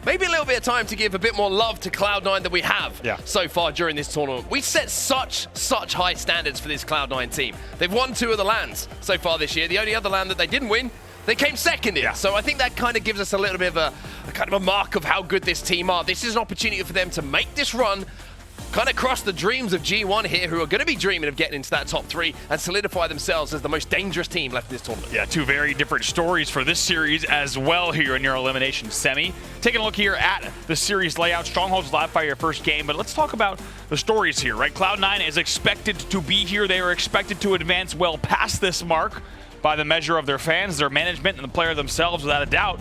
maybe a little bit of time to give a bit more love to Cloud9 than we have so far during this tournament. We set such high standards for this Cloud9 team. They've won 2 of the lands so far this year. The only other land that they didn't win, they came second in. So I think that kind of gives us a little bit of a mark of how good this team are. This is an opportunity for them to make this run, kind of crush the dreams of G1 here, who are going to be dreaming of getting into that top 3 and solidify themselves as the most dangerous team left in this tournament. Yeah, 2 very different stories for this series as well here in your elimination semi. Taking a look here at the series layout, Strongholds live fire your first game, but let's talk about the stories here, right? Cloud9 is expected to be here. They are expected to advance well past this mark by the measure of their fans, their management, and the player themselves, without a doubt.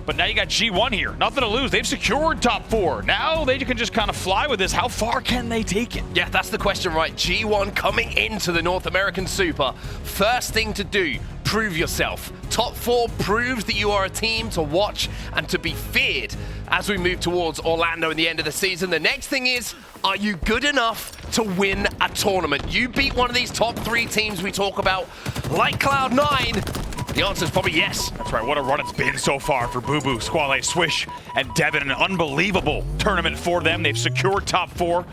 But now you got G1 here. Nothing to lose. They've secured top 4. Now they can just kind of fly with this. How far can they take it? Yeah, that's the question, right? G1 coming into the North American Super. First thing to do, prove yourself. Top 4 proves that you are a team to watch and to be feared as we move towards Orlando in the end of the season. The next thing is, are you good enough to win a tournament? You beat one of these top 3 teams we talk about, like Cloud9. The answer is probably yes. That's right. What a run it's been so far for Bubu, Squallaye, Swish, and Devin. An unbelievable tournament for them. They've secured top 4.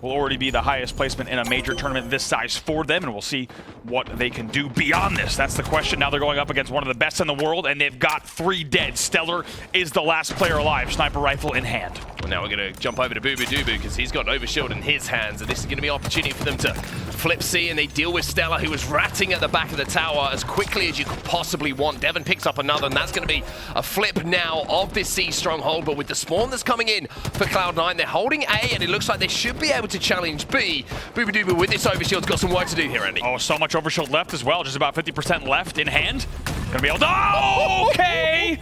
Will already be the highest placement in a major tournament this size for them, and we'll see what they can do beyond this. That's the question. Now they're going up against one of the best in the world, and they've got 3 dead. StelluR is the last player alive, sniper rifle in hand. Well, now we're going to jump over to bubu because he's got an overshield in his hands, and this is going to be an opportunity for them to flip C, and they deal with StelluR, who was ratting at the back of the tower as quickly as you could possibly want. Devin picks up another, and that's going to be a flip now of this C stronghold, but with the spawn that's coming in for Cloud9, they're holding A, and it looks like they should be able to challenge B. bubu with this overshield's got some work to do here, Andy. Oh, so much overshield left as well, just about 50% left in hand. Gonna be able to, oh, okay!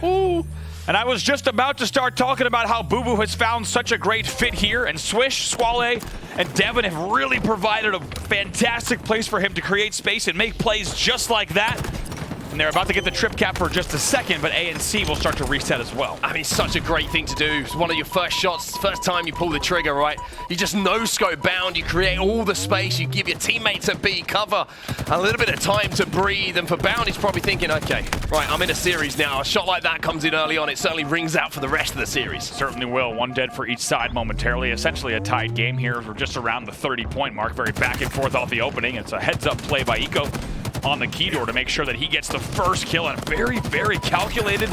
And I was just about to start talking about how Bubu has found such a great fit here, and Swish, Squallaye, and Devin have really provided a fantastic place for him to create space and make plays just like that. And they're about to get the trip cap for just a second, but A and C will start to reset as well. I mean, such a great thing to do. It's one of your first shots, first time you pull the trigger, right? You just no-scope bound, you create all the space, you give your teammates a B cover, a little bit of time to breathe, and for Bound, he's probably thinking, okay, right, I'm in a series now. A shot like that comes in early on, it certainly rings out for the rest of the series. Certainly will. 1 dead for each side momentarily. Essentially a tied game here. We're just around the 30-point mark, very back and forth off the opening. It's a heads-up play by Eco on the key door to make sure that he gets the first kill, and very calculated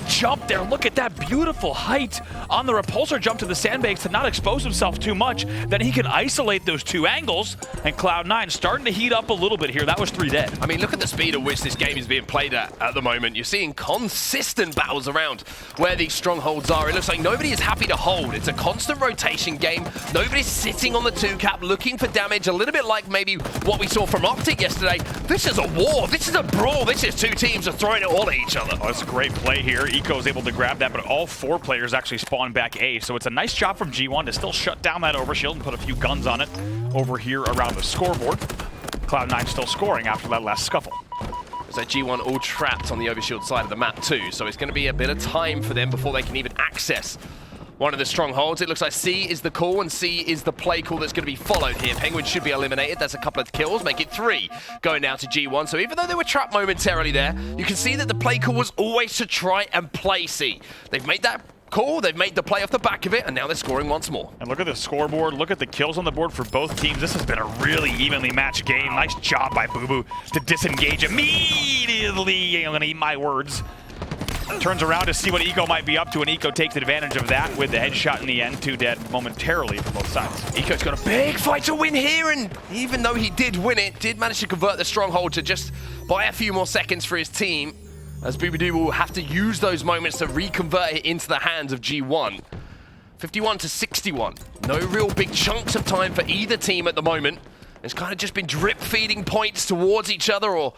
jump there. Look at that beautiful height on the repulsor jump to the sandbags to not expose himself too much. Then he can isolate those 2 angles, and Cloud9 starting to heat up a little bit here. That was 3 dead. I mean, look at the speed at which this game is being played at the moment. You're seeing consistent battles around where these strongholds are. It looks like nobody is happy to hold. It's a constant rotation game. Nobody's sitting on the 2 cap looking for damage, a little bit like maybe what we saw from Optic yesterday. This is a war. This is a brawl. This is 2 teams are throwing it all at each other. Oh, that's a great play here. Eco is able to grab that, but all 4 players actually spawn back A. So it's a nice job from G1 to still shut down that overshield and put a few guns on it over here around the scoreboard. Cloud9 still scoring after that last scuffle. It's like G1 all trapped on the overshield side of the map too, so it's going to be a bit of time for them before they can even access one of the strongholds. It looks like C is the call, and C is the play call that's going to be followed here. Pznguin should be eliminated. That's a couple of kills, make it 3 going down to G1. So even though they were trapped momentarily there, you can see that the play call was always to try and play C. They've made that call, they've made the play off the back of it, and now they're scoring once more. And look at the scoreboard, look at the kills on the board for both teams. This has been a really evenly matched game. Nice job by Bubu to disengage immediately. I'm going to eat my words. Turns around to see what Eco might be up to, and Eco takes advantage of that with the headshot in the end. 2 dead momentarily for both sides. Eco's got a big fight to win here, and even though he did win it, did manage to convert the stronghold to just buy a few more seconds for his team, as bubu will have to use those moments to reconvert it into the hands of G1. 51 to 61. No real big chunks of time for either team at the moment. It's kind of just been drip-feeding points towards each other or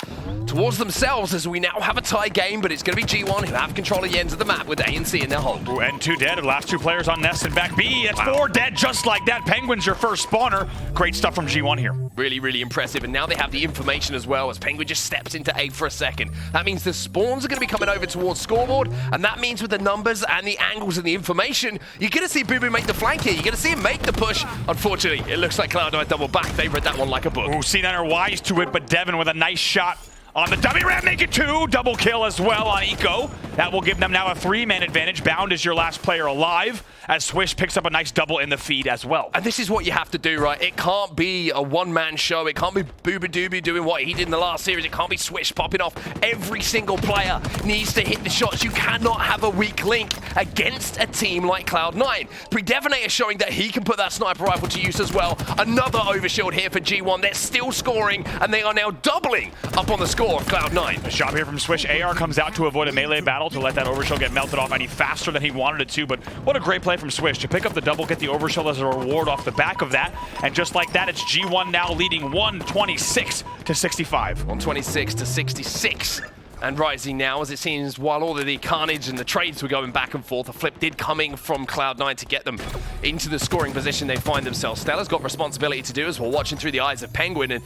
towards themselves as we now have a tie game, but it's going to be G1 who have control of the ends of the map with A and C in their hold. Ooh, and 2 dead. The last 2 players on Nest and back B. That's 4 dead just like that. Pznguin's your first spawner. Great stuff from G1 here. Really impressive, and now they have the information as well as Pznguin just steps into A for a second. That means the spawns are going to be coming over towards scoreboard, and that means with the numbers and the angles and the information, you're going to see bubu make the flank here. You're going to see him make the push. Unfortunately, it looks like Cloud9 double back. They read that one like a book. Ooh, C9 are wise to it, but Devin with a nice shot on the dummy ram, make it 2. Double kill as well on Eco. That will give them now a 3-man advantage. Bound is your last player alive, as Swish picks up a nice double in the feed as well. And this is what you have to do, right? It can't be a one-man show. It can't be bubu doing what he did in the last series. It can't be Swish popping off. Every single player needs to hit the shots. You cannot have a weak link against a team like Cloud9. PreDevoNatoR showing that he can put that sniper rifle to use as well. Another overshield here for G1. They're still scoring, and they are now doubling up on the score of Cloud9. A shot here from Swish. AR comes out to avoid a melee battle to let that overshield get melted off any faster than he wanted it to, but what a great play from Swish to pick up the double, get the overshield as a reward off the back of that, and just like that, it's G1 now leading 126 to 65. 126 to 66. And rising now, as it seems, while all of the carnage and the trades were going back and forth, a flip did coming from Cloud9 to get them into the scoring position they find themselves. StelluR's got responsibility to do as we're watching through the eyes of Pznguin, and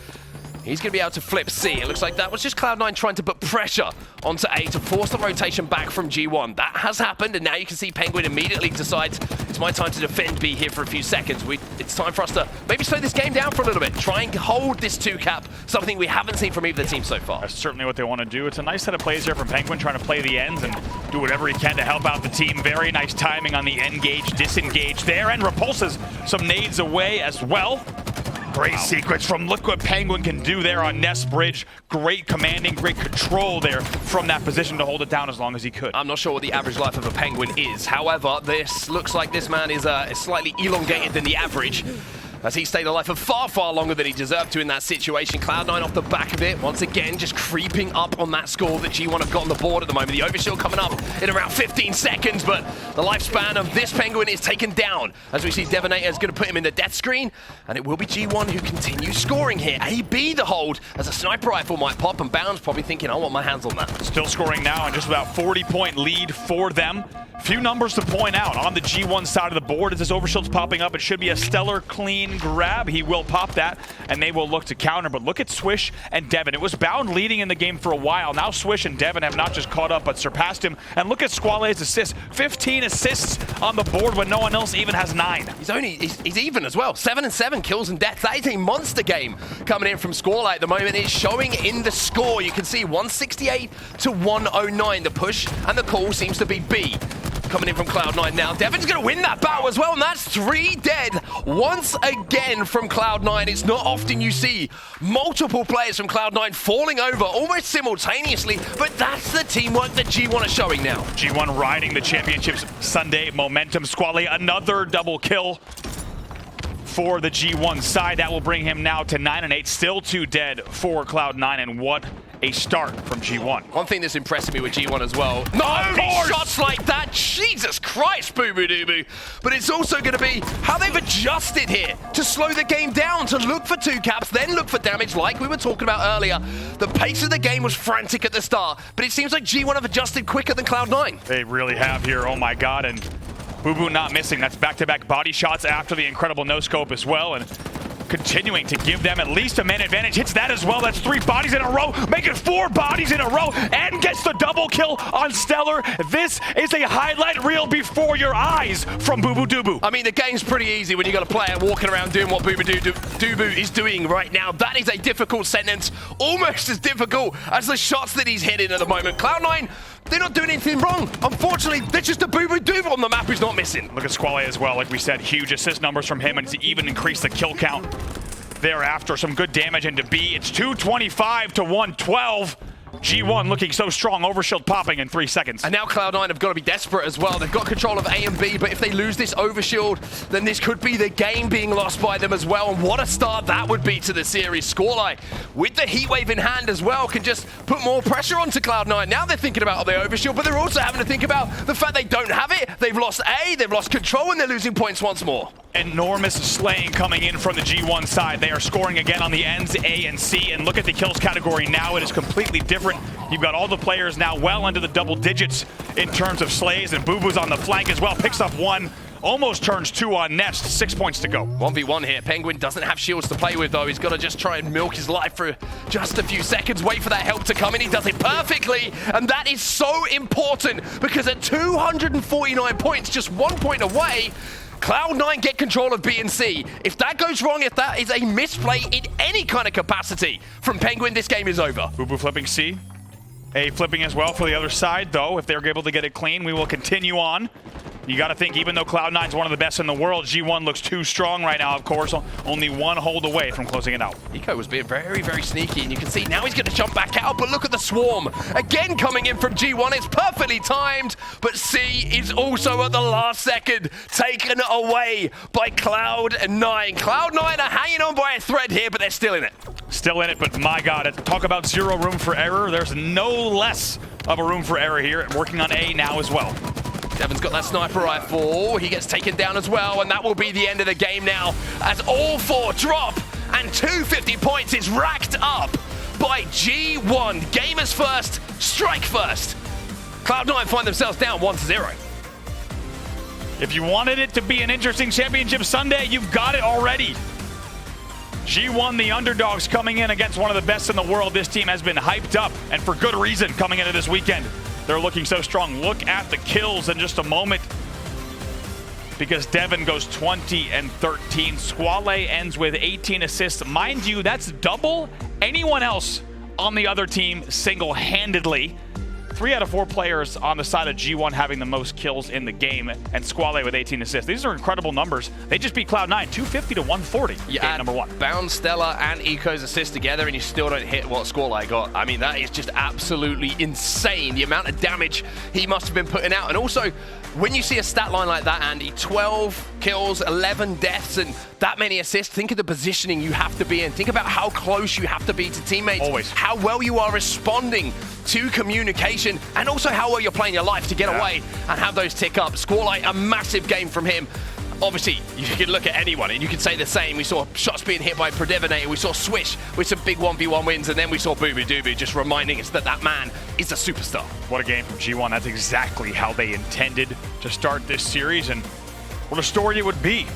he's going to be able to flip C. It looks like that was just Cloud9 trying to put pressure onto A to force the rotation back from G1. That has happened, and now you can see Pznguin immediately decides it's my time to defend B here for a few seconds. It's time for us to maybe slow this game down for a little bit. Try and hold this 2-cap, something we haven't seen from either team so far. That's certainly what they want to do. It's a nice set of plays here from Pznguin, trying to play the ends and do whatever he can to help out the team. Very nice timing on the engage, disengage there, and repulses some nades away as well. Great sequence from, look what Pznguin can do there on Nest Bridge. Great commanding, great control there from that position to hold it down as long as he could. I'm not sure what the average life of a Pznguin is. However, this looks like this man is slightly elongated than the average, as he stayed alive for far, far longer than he deserved to in that situation. Cloud9 off the back of it, once again, just creeping up on that score that G1 have got on the board at the moment. The overshield coming up in around 15 seconds, but the lifespan of this Pznguin is taken down. As we see, DevoNatoR is going to put him in the death screen, and it will be G1 who continues scoring here. AB the hold, as a sniper rifle might pop, and Bound's probably thinking, I want my hands on that. Still scoring now, and just about 40-point lead for them. Few numbers to point out on the G1 side of the board. As this overshield's popping up, it should be a stellar clean grab. He will pop that, and they will look to counter. But look at Swish and Devin. It was Bound leading in the game for a while. Now Swish and Devin have not just caught up, but surpassed him. And look at Squallaye's assists. 15 assists on the board when no one else even has 9. He's even as well. 7 and 7 kills and deaths. That is a monster game coming in from Squallaye at the moment. It's showing in the score. You can see 168 to 109. The push and the call seems to be B. Coming in from Cloud9 now. Devin's going to win that battle as well, and that's 3 dead once again from Cloud9. It's not often you see multiple players from Cloud9 falling over almost simultaneously, but that's the teamwork that G1 are showing now. G1 riding the championship's Sunday momentum. Squallaye, another double kill for the G1 side. That will bring him now to 9 and 8. Still 2 dead for Cloud9, and what a start from G1. One thing that's impressing me with G1 as well, not only shots like that, Jesus Christ, bubu dubu, but it's also going to be how they've adjusted here to slow the game down, to look for 2 caps, then look for damage like we were talking about earlier. The pace of the game was frantic at the start, but it seems like G1 have adjusted quicker than Cloud9. They really have here, oh my god, and bubu not missing. That's back-to-back body shots after the incredible no-scope as well, and continuing to give them at least a man advantage. Hits that as well. That's 3 bodies in a row, making 4 bodies in a row, and gets the double kill on StelluR. This is a highlight reel before your eyes from bubu dubu. I mean, the game's pretty easy when you got a player walking around doing what bubu dubu is doing right now. That is a difficult sentence, almost as difficult as the shots that he's hitting at the moment. Cloud9, they're not doing anything wrong. Unfortunately, they're just a bubu dubu on the map who's not missing. Look at Squallaye as well. Like we said, huge assist numbers from him, and to even increase the kill count thereafter. Some good damage into B. It's 225 to 112. G1 looking so strong, overshield popping in 3 seconds. And now Cloud9 have got to be desperate as well. They've got control of A and B, but if they lose this overshield, then this could be the game being lost by them as well. And what a start that would be to the series. Squallaye, with the heatwave in hand as well, can just put more pressure onto Cloud9. Now they're thinking about the overshield, but they're also having to think about the fact they don't have it. They've lost A, they've lost control, and they're losing points once more. Enormous slaying coming in from the G1 side. They are scoring again on the ends, A and C, and look at the kills category now. It is completely different. You've got all the players now well into the double digits in terms of slays, and bubu's on the flank as well. Picks up 1, almost turns 2 on Nest. 6 points to go. 1v1 here. Pznguin doesn't have shields to play with, though. He's got to just try and milk his life for just a few seconds. Wait for that help to come in. He does it perfectly, and that is so important because at 249 points, just 1 point away, Cloud9 get control of B and C. If that goes wrong, if that is a misplay in any kind of capacity from Pznguin, this game is over. Bubu flipping C. A flipping as well for the other side, though. If they're able to get it clean, we will continue on. You got to think, even though Cloud9 is one of the best in the world, G1 looks too strong right now, of course. Only one hold away from closing it out. Eco was being very, very sneaky, and you can see now he's going to jump back out, but look at the swarm. Again coming in from G1, it's perfectly timed, but C is also at the last second taken away by Cloud9. Cloud9 are hanging on by a thread here, but they're still in it. Still in it, but my God, talk about zero room for error. There's no less of a room for error here, working on A now as well. Devon's got that sniper rifle. He gets taken down as well, and that will be the end of the game now as all four drop, and 250 points is racked up by G1. Gamers first, strike first. Cloud9 find themselves down 1-0. If you wanted it to be an interesting championship Sunday, you've got it already. G1, the underdogs, coming in against one of the best in the world. This team has been hyped up, and for good reason, coming into this weekend. They're looking so strong. Look at the kills in just a moment, because Devon goes 20 and 13. Squallaye ends with 18 assists. Mind you, that's double anyone else on the other team single-handedly. 3 out of 4 players on the side of G1 having the most kills in the game, and Squallaye with 18 assists. These are incredible numbers. They just beat Cloud9, 250 to 140. Yeah, game number 1. Bound, StelluR, and Eco's assist together, and you still don't hit what Squallaye got. I mean, that is just absolutely insane, the amount of damage he must have been putting out. And also, when you see a stat line like that, Andy, 12 kills, 11 deaths, and that many assists, think of the positioning you have to be in. Think about how close you have to be to teammates. Always. How well you are responding to communication, and also how well you're playing your life to get away and have those tick up. Squallaye, a massive game from him. Obviously, you can look at anyone and you can say the same. We saw shots being hit by PreDevoNatoR. We saw Swish with some big 1v1 wins, and then we saw bubu just reminding us that that man is a superstar. What a game from G1. That's exactly how they intended to start this series, and what a story it would be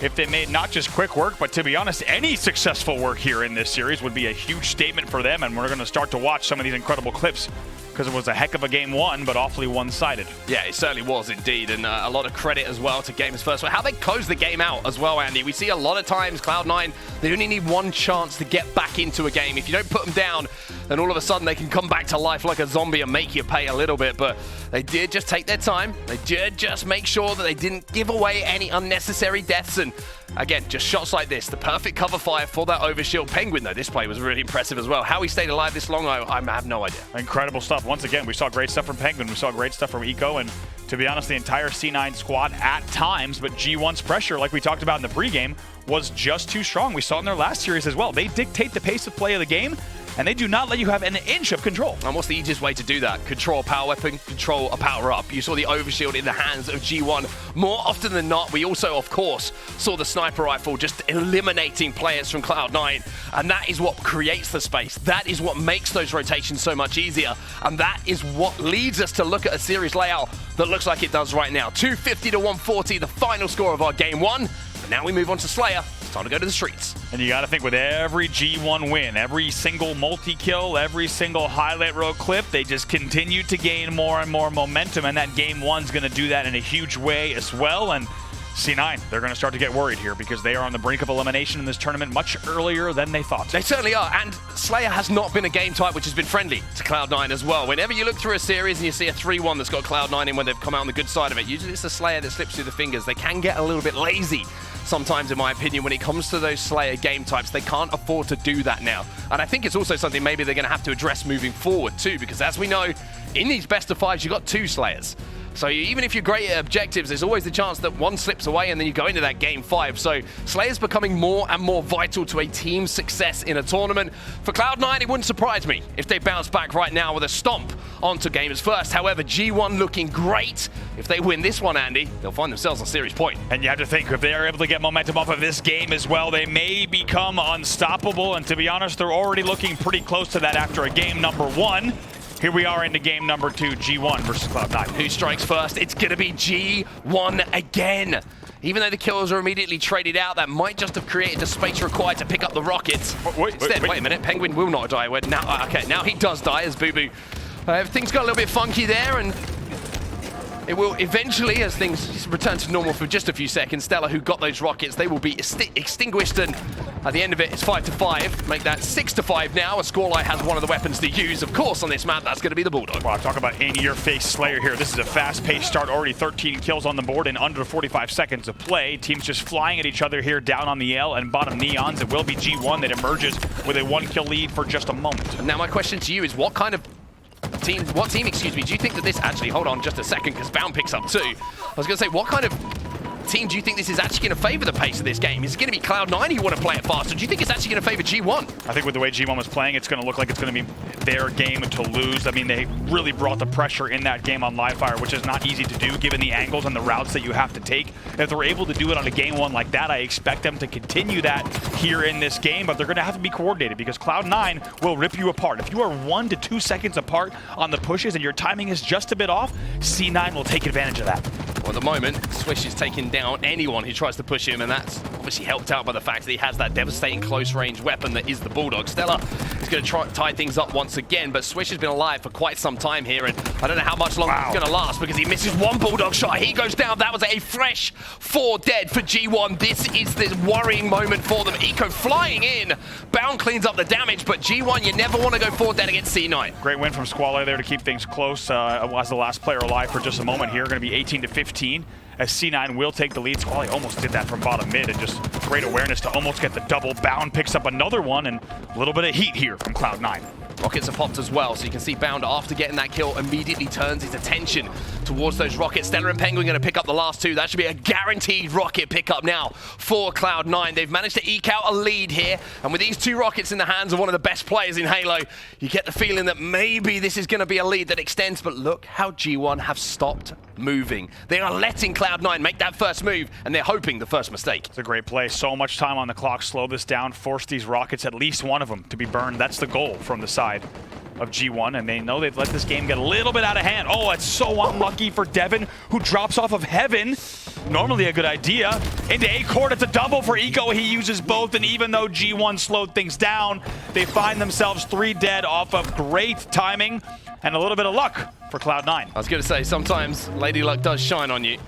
if they made not just quick work, but to be honest, any successful work here in this series would be a huge statement for them, and we're going to start to watch some of these incredible clips, because it was a heck of a game 1, but awfully one-sided. Yeah, it certainly was indeed, and a lot of credit as well to Gamers First. How they closed the game out as well, Andy. We see a lot of times Cloud9, they only need one chance to get back into a game. If you don't put them down, then all of a sudden they can come back to life like a zombie and make you pay a little bit, but they did just take their time. They did just make sure that they didn't give away any unnecessary deaths, and again, just shots like this, the perfect cover fire for that overshield. Pznguin, though, this play was really impressive as well. How he stayed alive this long, I have no idea. Incredible stuff. Once again, we saw great stuff from Pznguin. We saw great stuff from Eco, and to be honest, the entire C9 squad at times, but G1's pressure, like we talked about in the pregame, was just too strong. We saw in their last series as well. They dictate the pace of play of the game, and they do not let you have an inch of control. And what's the easiest way to do that? Control a power weapon, control a power up. You saw the overshield in the hands of G1 more often than not. We also, of course, saw the sniper rifle just eliminating players from Cloud9, and that is what creates the space. That is what makes those rotations so much easier, and that is what leads us to look at a series layout that looks like it does right now. 250 to 140, the final score of our game 1. And now we move on to StelluR. It's time to go to the streets. And you got to think, with every G1 win, every single multi-kill, every single highlight reel clip, they just continue to gain more and more momentum, and that game 1's going to do that in a huge way as well. And C9, they're going to start to get worried here, because they are on the brink of elimination in this tournament much earlier than they thought. They certainly are, and StelluR has not been a game type which has been friendly to Cloud9 as well. Whenever you look through a series and you see a 3-1 that's got Cloud9 in when they've come out on the good side of it, usually it's the StelluR that slips through the fingers. They can get a little bit lazy sometimes, in my opinion, when it comes to those StelluR game types. They can't afford to do that now. And I think it's also something maybe they're going to have to address moving forward too, because as we know, in these best of 5s, you've got 2 StelluRs. So even if you're great at objectives, there's always the chance that one slips away and then you go into that game 5. So StelluR's becoming more and more vital to a team's success in a tournament. For Cloud9, it wouldn't surprise me if they bounce back right now with a stomp onto Gamers First. However, G1 looking great. If they win this one, Andy, they'll find themselves on series point. And you have to think, if they are able to get momentum off of this game as well, they may become unstoppable. And to be honest, they're already looking pretty close to that after a game number 1. Here we are into game number 2, G1 versus Cloud9. Who strikes first? It's going to be G1 again. Even though the kills are immediately traded out, that might just have created the space required to pick up the rockets. Wait a minute, Pznguin will not die. Now he does die as bubu. Everything's got a little bit funky there, and It will eventually, as things return to normal for just a few seconds. StelluR, who got those rockets, they will be extinguished, and at the end of it, it's 5-5. Make that 6-5 now, as Squallaye has one of the weapons to use. Of course, on this map, that's going to be the Bulldog. Wow, talk about in-your-face Slayer here. This is a fast-paced start, already 13 kills on the board in under 45 seconds of play. Teams just flying at each other here down on the L and bottom Neons. It will be G1 that emerges with a 1-kill lead for just a moment. Now, my question to you is, what team, do you think that this actually, hold on just a second, because Bound picks up too. I was going to say, what kind of team do you think this is actually going to favor the pace of this game? Is it going to be Cloud9 who want to play it faster? Do you think it's actually going to favor G1? I think with the way G1 was playing, it's going to look like it's going to be their game to lose. I mean, they really brought the pressure in that game on Livefire, which is not easy to do given the angles and the routes that you have to take. If they're able to do it on a game one like that, I expect them to continue that here in this game, but they're going to have to be coordinated because Cloud9 will rip you apart. If you are 1 to 2 seconds apart on the pushes and your timing is just a bit off, C9 will take advantage of that. Well, at the moment, Swish is taking down anyone who tries to push him, and that's obviously helped out by the fact that he has that devastating close-range weapon that is the Bulldog. StelluR is going to try tie things up once again, but Swish has been alive for quite some time here, and I don't know how much longer it's going to last because he misses one Bulldog shot. He goes down. That was a fresh 4 dead for G1. This is the worrying moment for them. Eco flying in. Bound cleans up the damage, but G1, you never want to go 4 dead against C9. Great win from Squallaye there to keep things close. Was the last player alive for just a moment here. Going to be 18-15. As C9 will take the lead. Squallaye almost did that from bottom mid, and just great awareness to almost get the double. Bound picks up another one, and a little bit of heat here from Cloud9. Rockets are popped as well, so you can see Bound, after getting that kill, immediately turns his attention towards those rockets. StelluR and Pznguin going to pick up the last 2. That should be a guaranteed rocket pickup now for Cloud9. They've managed to eke out a lead here, and with these 2 rockets in the hands of one of the best players in Halo, you get the feeling that maybe this is going to be a lead that extends, but look how G1 have stopped moving. They are letting Cloud9 make that first move, and they're hoping the first mistake. It's a great play. So much time on the clock. Slow this down. Force these rockets, at least one of them, to be burned. That's the goal from the side of G1, and they know they've let this game get a little bit out of hand. Oh, it's so unlucky for Devin, who drops off of Heaven. Normally a good idea. Into A-Court, it's a double for Eco. He uses both, and even though G1 slowed things down, they find themselves 3 dead off of great timing and a little bit of luck for Cloud9. I was going to say, sometimes Lady Luck does shine on you.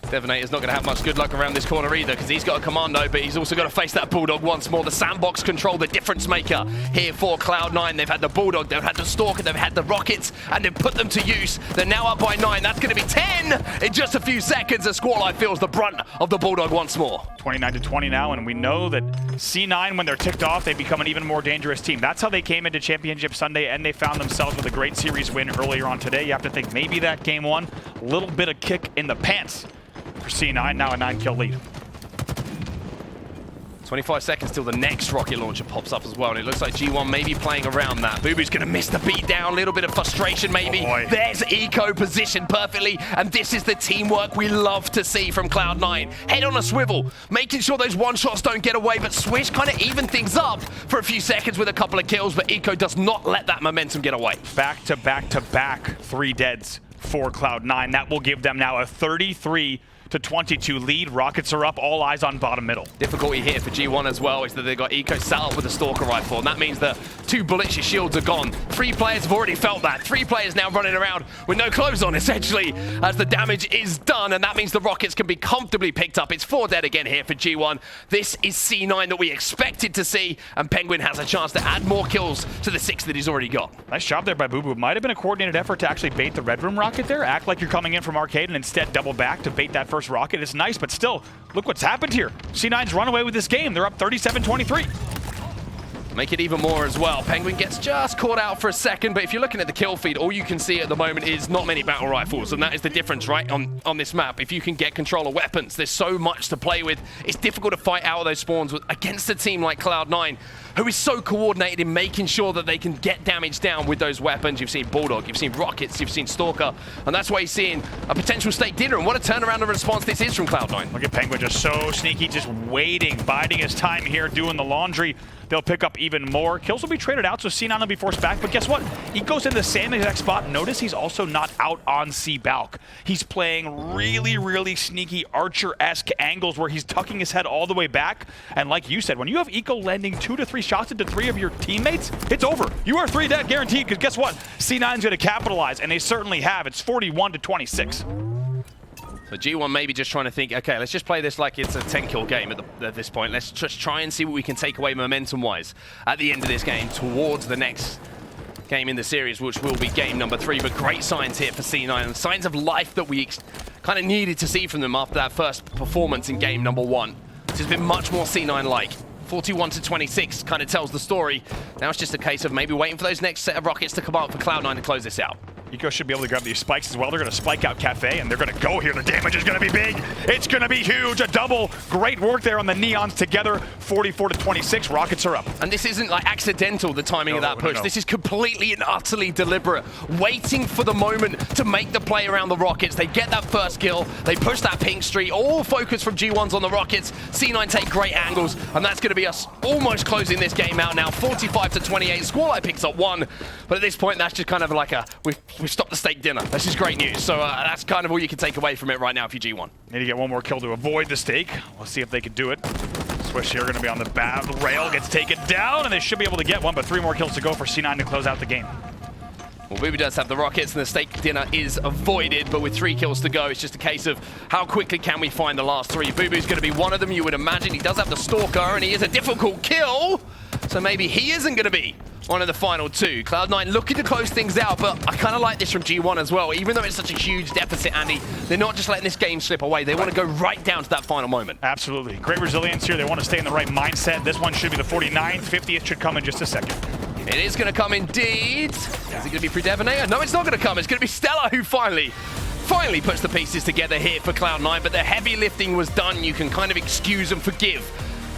PreDevoNator's not going to have much good luck around this corner either, because he's got a commando, but he's also got to face that Bulldog once more. The sandbox control, the difference maker here for Cloud9. They've had the Bulldog, they've had the Stalker, they've had the Rockets, and they've put them to use. They're now up by 9. That's going to be 10 in just a few seconds as Squallaye feels the brunt of the Bulldog once more. 29-20 now, and we know that C9, when they're ticked off, they become an even more dangerous team. That's how they came into Championship Sunday, and they found themselves with a great series win earlier on today. You have to think maybe that game 1, a little bit of kick in the pants for C9, now a 9-kill lead. 25 seconds till the next rocket launcher pops up as well, and it looks like G1 may be playing around that. Bubu's going to miss the beat down, a little bit of frustration maybe. Oh, there's Eco positioned perfectly, and this is the teamwork we love to see from Cloud9. Head on a swivel, making sure those one-shots don't get away, but Swish kind of even things up for a few seconds with a couple of kills, but Eco does not let that momentum get away. Back to back to back 3 deads for Cloud9. That will give them now a 33-22 lead. Rockets are up, all eyes on bottom middle. Difficulty here for G1 as well is that they've got Eco sat up with a Stalker rifle, and that means that 2 bullets, your shields are gone. 3 players have already felt that. 3 players now running around with no clothes on, essentially, as the damage is done, and that means the Rockets can be comfortably picked up. It's 4 dead again here for G1. This is C9 that we expected to see, and Pznguin has a chance to add more kills to the 6 that he's already got. Nice job there by Bubu. Might have been a coordinated effort to actually bait the Red Room rocket there, act like you're coming in from arcade and instead double back to bait that first rocket. It's nice, but still, look what's happened here. C9's run away with this game. They're up 37-23. Make it even more as well. Pznguin gets just caught out for a second, but if you're looking at the kill feed, all you can see at the moment is not many battle rifles, and that is the difference, right, on this map. If you can get control of weapons, there's so much to play with. It's difficult to fight out of those spawns against a team like Cloud9, who is so coordinated in making sure that they can get damage down with those weapons. You've seen Bulldog, you've seen Rockets, you've seen Stalker, and that's why you're seeing a potential steak dinner, and what a turnaround of response this is from Cloud9. Look at Pznguin, just so sneaky, just waiting, biding his time here, doing the laundry. they'll pick up even more. Kills will be traded out, so C9 will be forced back. But guess what? Eco's in the same exact spot. Notice he's also not out on C-Balk. He's playing really, really sneaky Archer-esque angles where he's tucking his head all the way back. And like you said, when you have Eco landing 2 to 3 shots into 3 of your teammates, it's over. You are 3 dead guaranteed, because guess what? C9's going to capitalize, and they certainly have. It's 41 to 26. So G1 maybe just trying to think, okay, let's just play this like it's a 10-kill game at this point. Let's just try and see what we can take away momentum-wise at the end of this game towards the next game in the series, which will be game number 3. But great signs here for C9, and signs of life that we kind of needed to see from them after that first performance in game number 1. This has been much more C9-like. 41 to 26 kind of tells the story. Now it's just a case of maybe waiting for those next set of rockets to come out for Cloud9 to close this out. Eco should be able to grab these spikes as well. They're going to spike out Cafe, and they're going to go here. The damage is going to be big. It's going to be huge. A double. Great work there on the Neons together. 44 to 26. Rockets are up. And this isn't like accidental, the timing of that push. This is completely and utterly deliberate. Waiting for the moment to make the play around the Rockets. They get that first kill. They push that pink streak. All focus from G1's on the Rockets. C9 take great angles, and that's going to be us almost closing this game out now. 45 to 28. Squallaye picks up 1. But at this point, that's just kind of like a... We've stopped the steak dinner. This is great news. So that's kind of all you can take away from it right now if you're G1. Need to get one more kill to avoid the steak. We'll see if they can do it. Swish here going to be on the rail, gets taken down, and they should be able to get one, but 3 more kills to go for C9 to close out the game. Well, bubu does have the rockets, and the steak dinner is avoided, but with 3 kills to go, it's just a case of how quickly can we find the last 3. bubu's going to be one of them, you would imagine. He does have the stalker, and he is a difficult kill, so maybe he isn't going to be one of the final 2. Cloud9 looking to close things out, but I kind of like this from G1 as well. Even though it's such a huge deficit, Andy, they're not just letting this game slip away. They want to go right down to that final moment. Absolutely. Great resilience here. They want to stay in the right mindset. This one should be the 49th. 50th should come in just a second. It is going to come indeed. Is it going to be PreDevoNatoR? No, it's not going to come. It's going to be StelluR who finally puts the pieces together here for Cloud9, but the heavy lifting was done. You can kind of excuse and forgive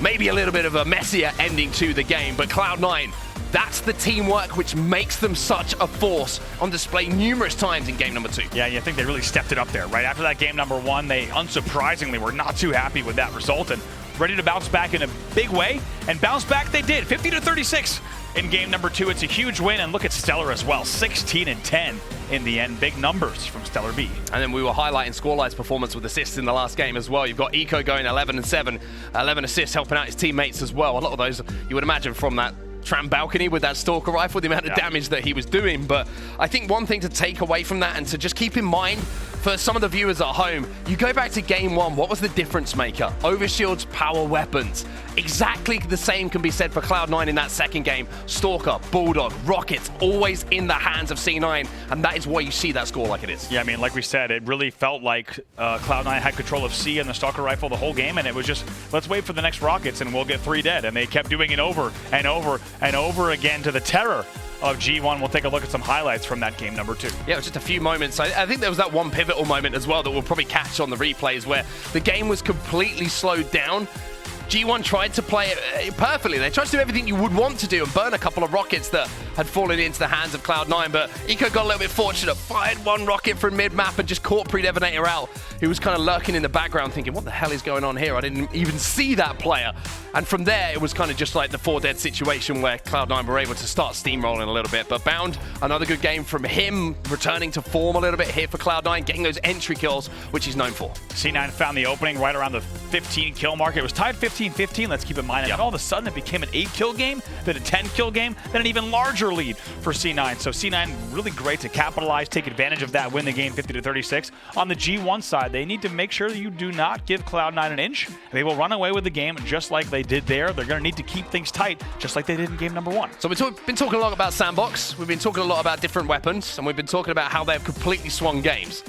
maybe a little bit of a messier ending to the game, but Cloud9, that's the teamwork which makes them such a force on display numerous times in game number 2. Yeah, I think they really stepped it up there. Right after that game number 1, they unsurprisingly were not too happy with that result and ready to bounce back in a big way, and bounce back they did. 50 to 36 in game number 2. It's a huge win, and look at StelluR as well. 16 and 10 in the end. Big numbers from StelluR B. And then we were highlighting Squallaye's performance with assists in the last game as well. You've got Eco going 11 and 7, 11 assists, helping out his teammates as well. A lot of those you would imagine from that tram balcony with that stalker rifle, the amount of damage that he was doing. But I think one thing to take away from that and to just keep in mind for some of the viewers at home, you go back to game 1, what was the difference maker? Overshield's power weapons. Exactly the same can be said for Cloud9 in that second game. Stalker, Bulldog, Rockets, always in the hands of C9, and that is why you see that score like it is. Yeah, I mean, like we said, it really felt like Cloud9 had control of C and the Stalker rifle the whole game, and it was just, let's wait for the next Rockets and we'll get 3 dead. And they kept doing it over and over and over again to the terror of G1. We'll take a look at some highlights from that game number 2. Yeah, it was just a few moments. I think there was that one pivotal moment as well that we'll probably catch on the replays where the game was completely slowed down. G1 tried to play it perfectly. They tried to do everything you would want to do and burn a couple of rockets that had fallen into the hands of Cloud9, but Eco got a little bit fortunate, fired one rocket from mid-map and just caught PreDevoNatoR out. He was kind of lurking in the background thinking, what the hell is going on here? I didn't even see that player. And from there, it was kind of just like the 4 dead situation where Cloud9 were able to start steamrolling a little bit. But Bound, another good game from him, returning to form a little bit here for Cloud9, getting those entry kills, which he's known for. C9 found the opening right around the 15 kill mark. It was tied 15-15, let's keep in mind. And all of a sudden, it became an 8-kill game, then a 10-kill game, then an even larger lead for C9. So C9 really great to capitalize, take advantage of that, win the game 50-36. On the G1 side, they need to make sure that you do not give Cloud9 an inch. They will run away with the game just like they did there. They're going to need to keep things tight, just like they did in game number 1. So we've been talking a lot about Sandbox, we've been talking a lot about different weapons, and we've been talking about how they've completely swung games.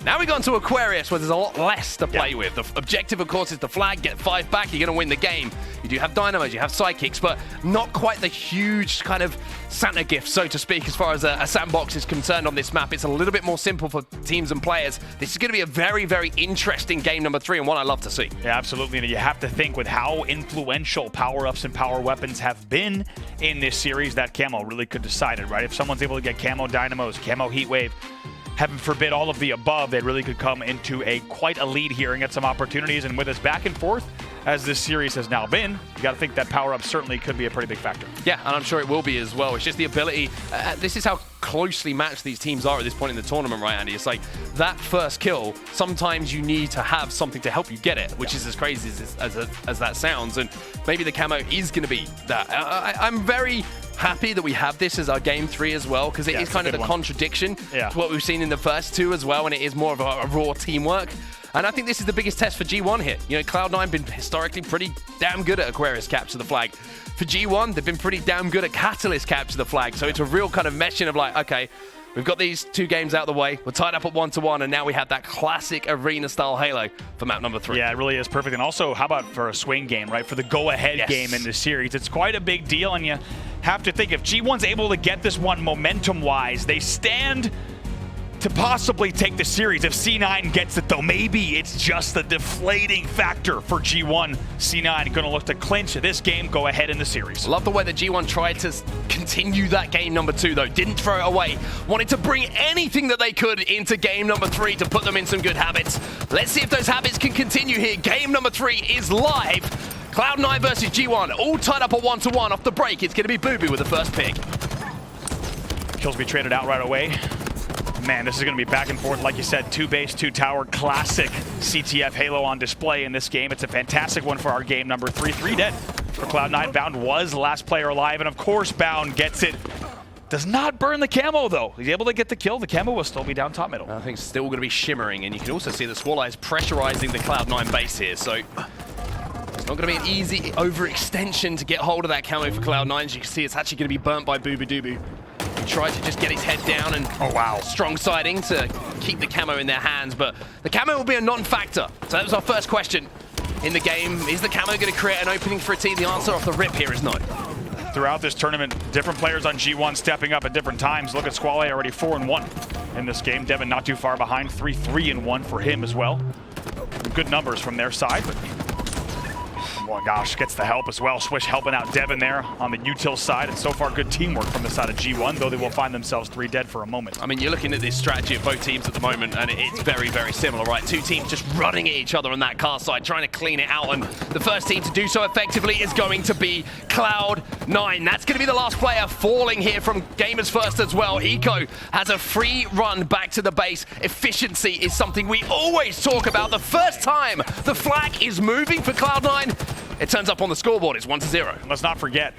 Now we go into Aquarius, where there's a lot less to play with. The objective, of course, is the flag, get 5 back, you're going to win the game. You do have dynamos, you have sidekicks, but not quite the huge kind of Santa gift, so to speak, as far as a Sandbox is concerned on this map. It's a little bit more simple for teams and players. This is going to be a very, very interesting game number 3, and one I love to see. Yeah, absolutely. And you have to think with how influential power-ups and power weapons have been in this series, that camo really could decide it, right? If someone's able to get camo dynamos, camo heat wave, heaven forbid all of the above, they really could come into quite a lead here and get some opportunities. And with this back and forth, as this series has now been, you got to think that power-up certainly could be a pretty big factor. Yeah, and I'm sure it will be as well. It's just the ability. This is how closely matched these teams are at this point in the tournament, right, Andy? It's like that first kill, sometimes you need to have something to help you get it, which is as crazy as that sounds. And maybe the camo is going to be that. I'm very happy that we have this as our game 3 as well, because it is kind of the contradiction to what we've seen in the first 2 as well, and it is more of a raw teamwork. And I think this is the biggest test for G1 here. You know, Cloud9 been historically pretty damn good at Aquarius capture the flag. For G1, they've been pretty damn good at Catalyst capture the flag. So it's a real kind of meshing of like, okay, we've got these 2 games out of the way. We're tied up at 1-1, and now we have that classic arena-style Halo for map number 3. Yeah, it really is perfect. And also, how about for a swing game, right? For the go-ahead game in this series. It's quite a big deal, and you have to think if G1's able to get this one momentum-wise, they stand to possibly take the series. If C9 gets it, though, maybe it's just the deflating factor for G1. C9 going to look to clinch this game, go ahead in the series. Love the way that G1 tried to continue that game number 2, though. Didn't throw it away. Wanted to bring anything that they could into game number 3 to put them in some good habits. Let's see if those habits can continue here. Game number 3 is live. Cloud9 versus G1, all tied up at 1-1. Off the break, it's going to be Bubu with the first pick. Kills be traded out right away. Man, this is going to be back and forth. Like you said, 2 base, 2 tower, classic CTF Halo on display in this game. It's a fantastic one for our game number 3. 3 dead for Cloud9. Bound was the last player alive, and of course Bound gets it. Does not burn the camo, though. He's able to get the kill. The camo will still be down top middle. I think it's still going to be shimmering, and you can also see the Squallaye is pressurizing the Cloud9 base here, so it's not going to be an easy overextension to get hold of that camo for Cloud9. As you can see, it's actually going to be burnt by bubu dubu. He tried to just get his head down and strong siding to keep the camo in their hands, but the camo will be a non-factor. So that was our first question in the game. Is the camo going to create an opening for a team? The answer off the rip here is no. Throughout this tournament, different players on G1 stepping up at different times. Look at Squallaye, already 4-1 in this game. Devin not too far behind, 3-3-1 for him as well. Good numbers from their side, but oh my gosh, gets the help as well. Swish helping out Devin there on the util side, and so far good teamwork from the side of G1, though they will find themselves 3 dead for a moment. I mean, you're looking at this strategy of both teams at the moment, and it's very, very similar, right? 2 teams just running at each other on that car side, trying to clean it out, and the first team to do so effectively is going to be Cloud9. That's going to be the last player falling here from Gamers First as well. Eco has a free run back to the base. Efficiency is something we always talk about. The first time the flag is moving for Cloud9, it turns up on the scoreboard. It's 1-0. Let's not forget,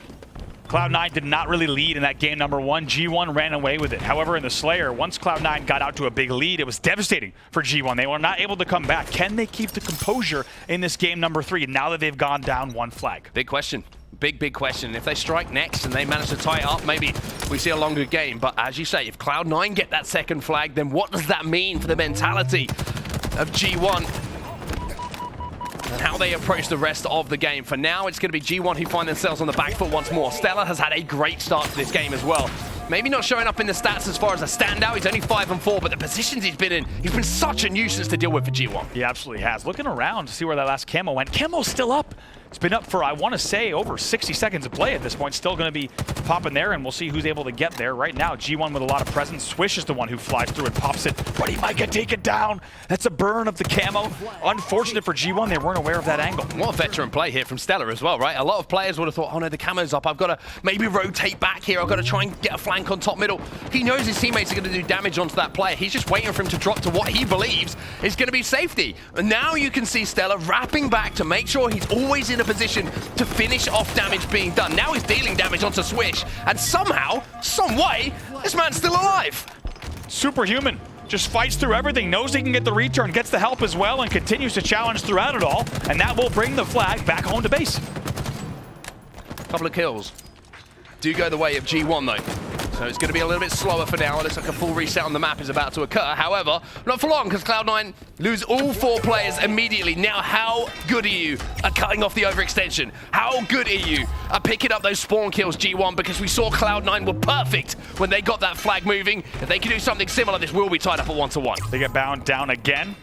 Cloud9 did not really lead in that game number 1. G1 ran away with it. However, in the Slayer, once Cloud9 got out to a big lead, it was devastating for G1. They were not able to come back. Can they keep the composure in this game number 3 now that they've gone down 1 flag? Big question. Big question. If they strike next and they manage to tie it up, maybe we see a longer game. But as you say, if Cloud9 get that second flag, then what does that mean for the mentality of G1? And how they approach the rest of the game. For now, it's going to be G1 who find themselves on the back foot once more. StelluR has had a great start to this game as well. Maybe not showing up in the stats as far as a standout. He's only 5-4, but the positions he's been in, he's been such a nuisance to deal with for G1. He absolutely has. Looking around to see where that last camo went. Camo's still up. It's been up for, I want to say, over 60 seconds of play at this point. Still going to be popping there, and we'll see who's able to get there. Right now, G1 with a lot of presence. Swish is the one who flies through and pops it, but he might get taken down. That's a burn of the camo. Unfortunate for G1, they weren't aware of that angle. What a veteran play here from StelluR as well, right? A lot of players would have thought, oh no, the camo's up. I've got to maybe rotate back here. I've got to try and get a flank on top middle. He knows his teammates are going to do damage onto that player. He's just waiting for him to drop to what he believes is going to be safety. And now you can see StelluR wrapping back to make sure he's always in a position to finish off damage being done. Now he's dealing damage onto Swish, and somehow, some way, this man's still alive. Superhuman. Just fights through everything, knows he can get the return, gets the help as well, and continues to challenge throughout it all, and that will bring the flag back home to base. Couple of kills. Do go the way of G1 though. So it's going to be a little bit slower for now. It looks like a full reset on the map is about to occur. However, not for long, because Cloud9 lose all 4 players immediately. Now, how good are you at cutting off the overextension? How good are you at picking up those spawn kills, G1? Because we saw Cloud9 were perfect when they got that flag moving. If they can do something similar, this will be tied up at 1-1. They get bound down again.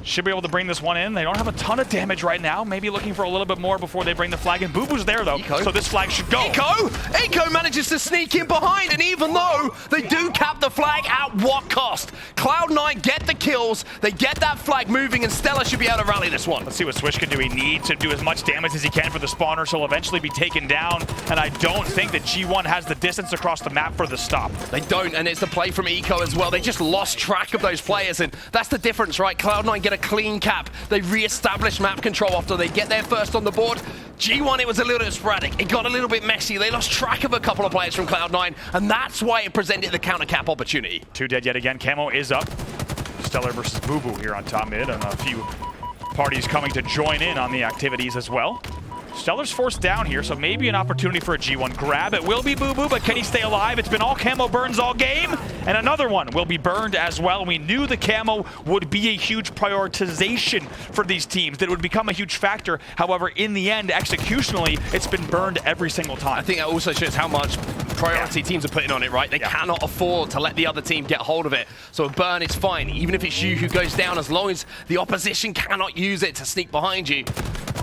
Should be able to bring this one in. They don't have a ton of damage right now. Maybe looking for a little bit more before they bring the flag in. Bubu's there, though, so this flag should go. Eco manages to sneak in behind, and even though they do cap the flag, at what cost? Cloud9 get the kills, they get that flag moving, and StelluR should be able to rally this one. Let's see what Swish can do. He needs to do as much damage as he can for the spawner, so he'll eventually be taken down, and I don't think that G1 has the distance across the map for the stop. They don't, and it's the play from Eco as well. They just lost track of those players, and that's the difference, right? Cloud9 get a clean cap. They re-establish map control after they get there first on the board. G1, it was a little bit sporadic. It got a little bit messy. They lost track of a couple of players from Cloud9, and that's why it presented the counter cap opportunity. 2 dead yet again. Camo is up. StelluR versus bubu here on top mid, and a few parties coming to join in on the activities as well. StelluR's forced down here, so maybe an opportunity for a G1 grab. It will be bubu, but can he stay alive? It's been all camo burns all game, and another one will be burned as well. We knew the camo would be a huge prioritization for these teams, that it would become a huge factor. However, in the end, executionally, it's been burned every single time. I think that also shows how much priority teams are putting on it, right? They cannot afford to let the other team get hold of it. So a burn is fine, even if it's you who goes down, as long as the opposition cannot use it to sneak behind you.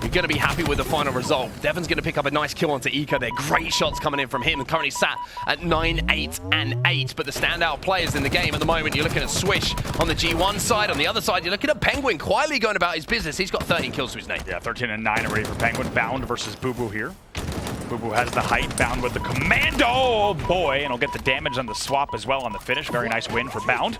You're going to be happy with the final result. Devon's going to pick up a nice kill onto Eco. They're great shots coming in from him. Currently sat at 9, 8, and 8. But the standout players in the game at the moment, you're looking at Swish on the G1 side. On the other side, you're looking at Pznguin quietly going about his business. He's got 13 kills to his name. Yeah, 13 and 9 already for Pznguin. Bound versus bubu here. Bubu has the height, Bound with the commando. Oh boy, and he'll get the damage on the swap as well on the finish. Very nice win for Bound.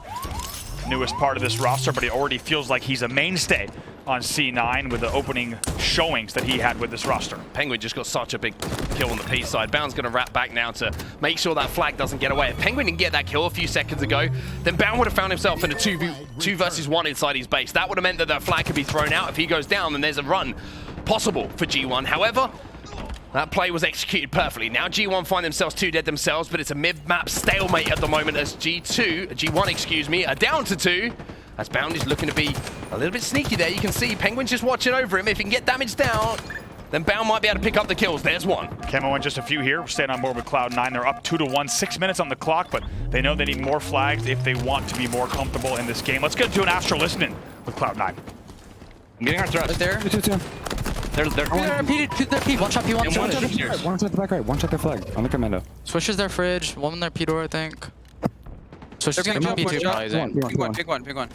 Newest part of this roster, but he already feels like he's a mainstay on C9 with the opening showings that he had with this roster. Pznguin just got such a big kill on the P side. Bound's going to wrap back now to make sure that flag doesn't get away. If Pznguin didn't get that kill a few seconds ago, then Bound would have found himself in a 2 versus 1 inside his base. That would have meant that that flag could be thrown out. If he goes down, then there's a run possible for G1. However, that play was executed perfectly. Now G1 find themselves 2 dead themselves, but it's a mid-map stalemate at the moment as G1, excuse me, are down to 2. As Bound is looking to be a little bit sneaky there. You can see Pznguin's just watching over him. If he can get damage down, then Bound might be able to pick up the kills. There's one. Camo and just a few here. We're staying on board with Cloud9. They're up 2-1, 6 minutes on the clock, but they know they need more flags if they want to be more comfortable in this game. Let's get into an Astro listening with Cloud9. I'm getting our thrust. Right there. They're One shot P1. One shot the back right, one shot their flag on the commando. Swish is their fridge, one in their P door, I think. Swish is gonna be P2 probably. Pick one.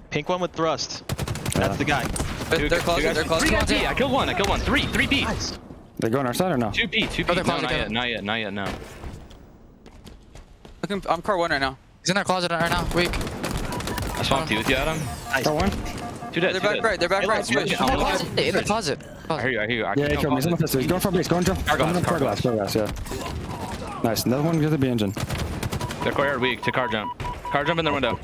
Pink one with thrust. That's the guy. They're close. I killed one. 3 B. Nice. They go on our side or no? 2 B. No, not yet, no. I'm car 1 right now. He's in their closet right now, weak. I swapped you with you, Adam. Got one? 2 dead. They're back right. Switch. In their closet. I hear you. Yeah, he killed me. He's on the pistol. He's going for base. Going to car glass, yeah. Nice. Another one gets the B engine. They're courtyard weak to car jump. Car jump in their window.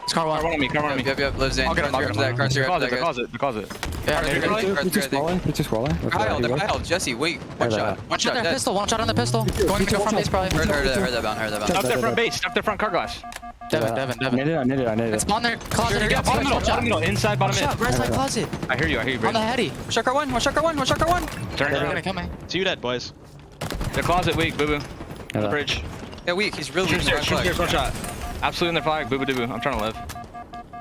It's car 1. Car 1 on me. Yep, lives in. I'll get him. The closet. Yeah, P2 Squallaye. Kyle, Jesse, wait. One shot. One shot on the pistol, one shot on the pistol. Going to go from base probably. Heard that bound. Stop their front base. Stop their front car glass. Devon. I need it. It's on their closet. Bottom middle. Inside, bottom mid. Right side closet. I hear you, On the heady. One shot car 1. Turn They're around. coming. See you dead, boys. The closet weak, bubu. On the bridge. Yeah, weak. He's really weak. Shoot stairs, one shot. Absolutely in their flag, bubu dubu. I'm trying to live.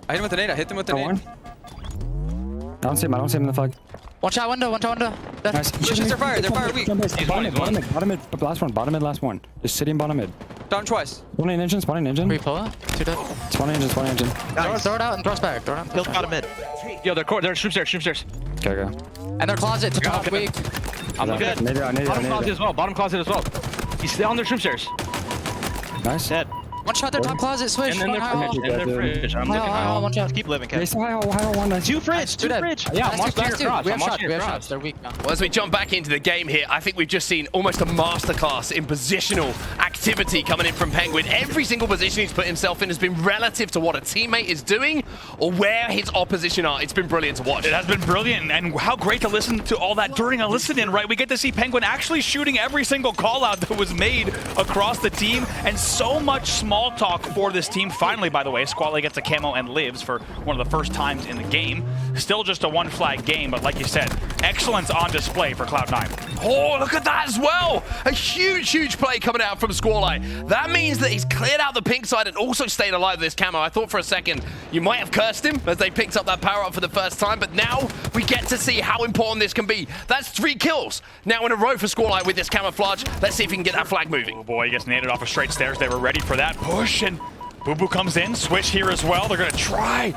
I hit him with the nade. I hit them with the nade. I don't see him in the flag. One shot window. Nice. They're fired weak. Bottom mid, last one. Just sitting bottom mid. Down twice. Spawning engine. We pull it. 2 dead. Spawning engine. Throw it out and thrust back. Built bottom mid. Yo, they're stream stairs. Okay, go. And their closet to top weak. I'm looking at Need it. bottom closet as well. He's still on their stream stairs. Nice. Dead. One shot their top closet. Swish. And then their fridge. I'm looking High one shot. Keep living, Ken. High one. Nice. Two fridge. Yeah, I'm watching your cross. We have shots. They're weak now. Well, as we jump back into the game here, I think we've just seen almost a masterclass in positional activity coming in from Pznguin. Every single position he's put himself in has been relative to what a teammate is doing or where his opposition are. It's been brilliant to watch. It has been brilliant, and how great to listen to all that during a listen-in, right? We get to see Pznguin actually shooting every single call-out that was made across the team, and so much small talk for this team. Finally, by the way, Squallaye gets a camo and lives for one of the first times in the game. Still just a 1 flag game, but like you said, excellence on display for Cloud9. Oh, look at that as well. A huge, huge play coming out from Squallaye. That means that he's cleared out the pink side and also stayed alive with this camo. I thought for a second you might have cursed him as they picked up that power up for the first time, but now we get to see how important this can be. That's 3 kills now in a row for Squallaye with this camouflage. Let's see if we can get that flag moving. Oh boy, he gets naded off of straight stairs. They were ready for that push, and Bubu comes in. Swish here as well. They're going to try.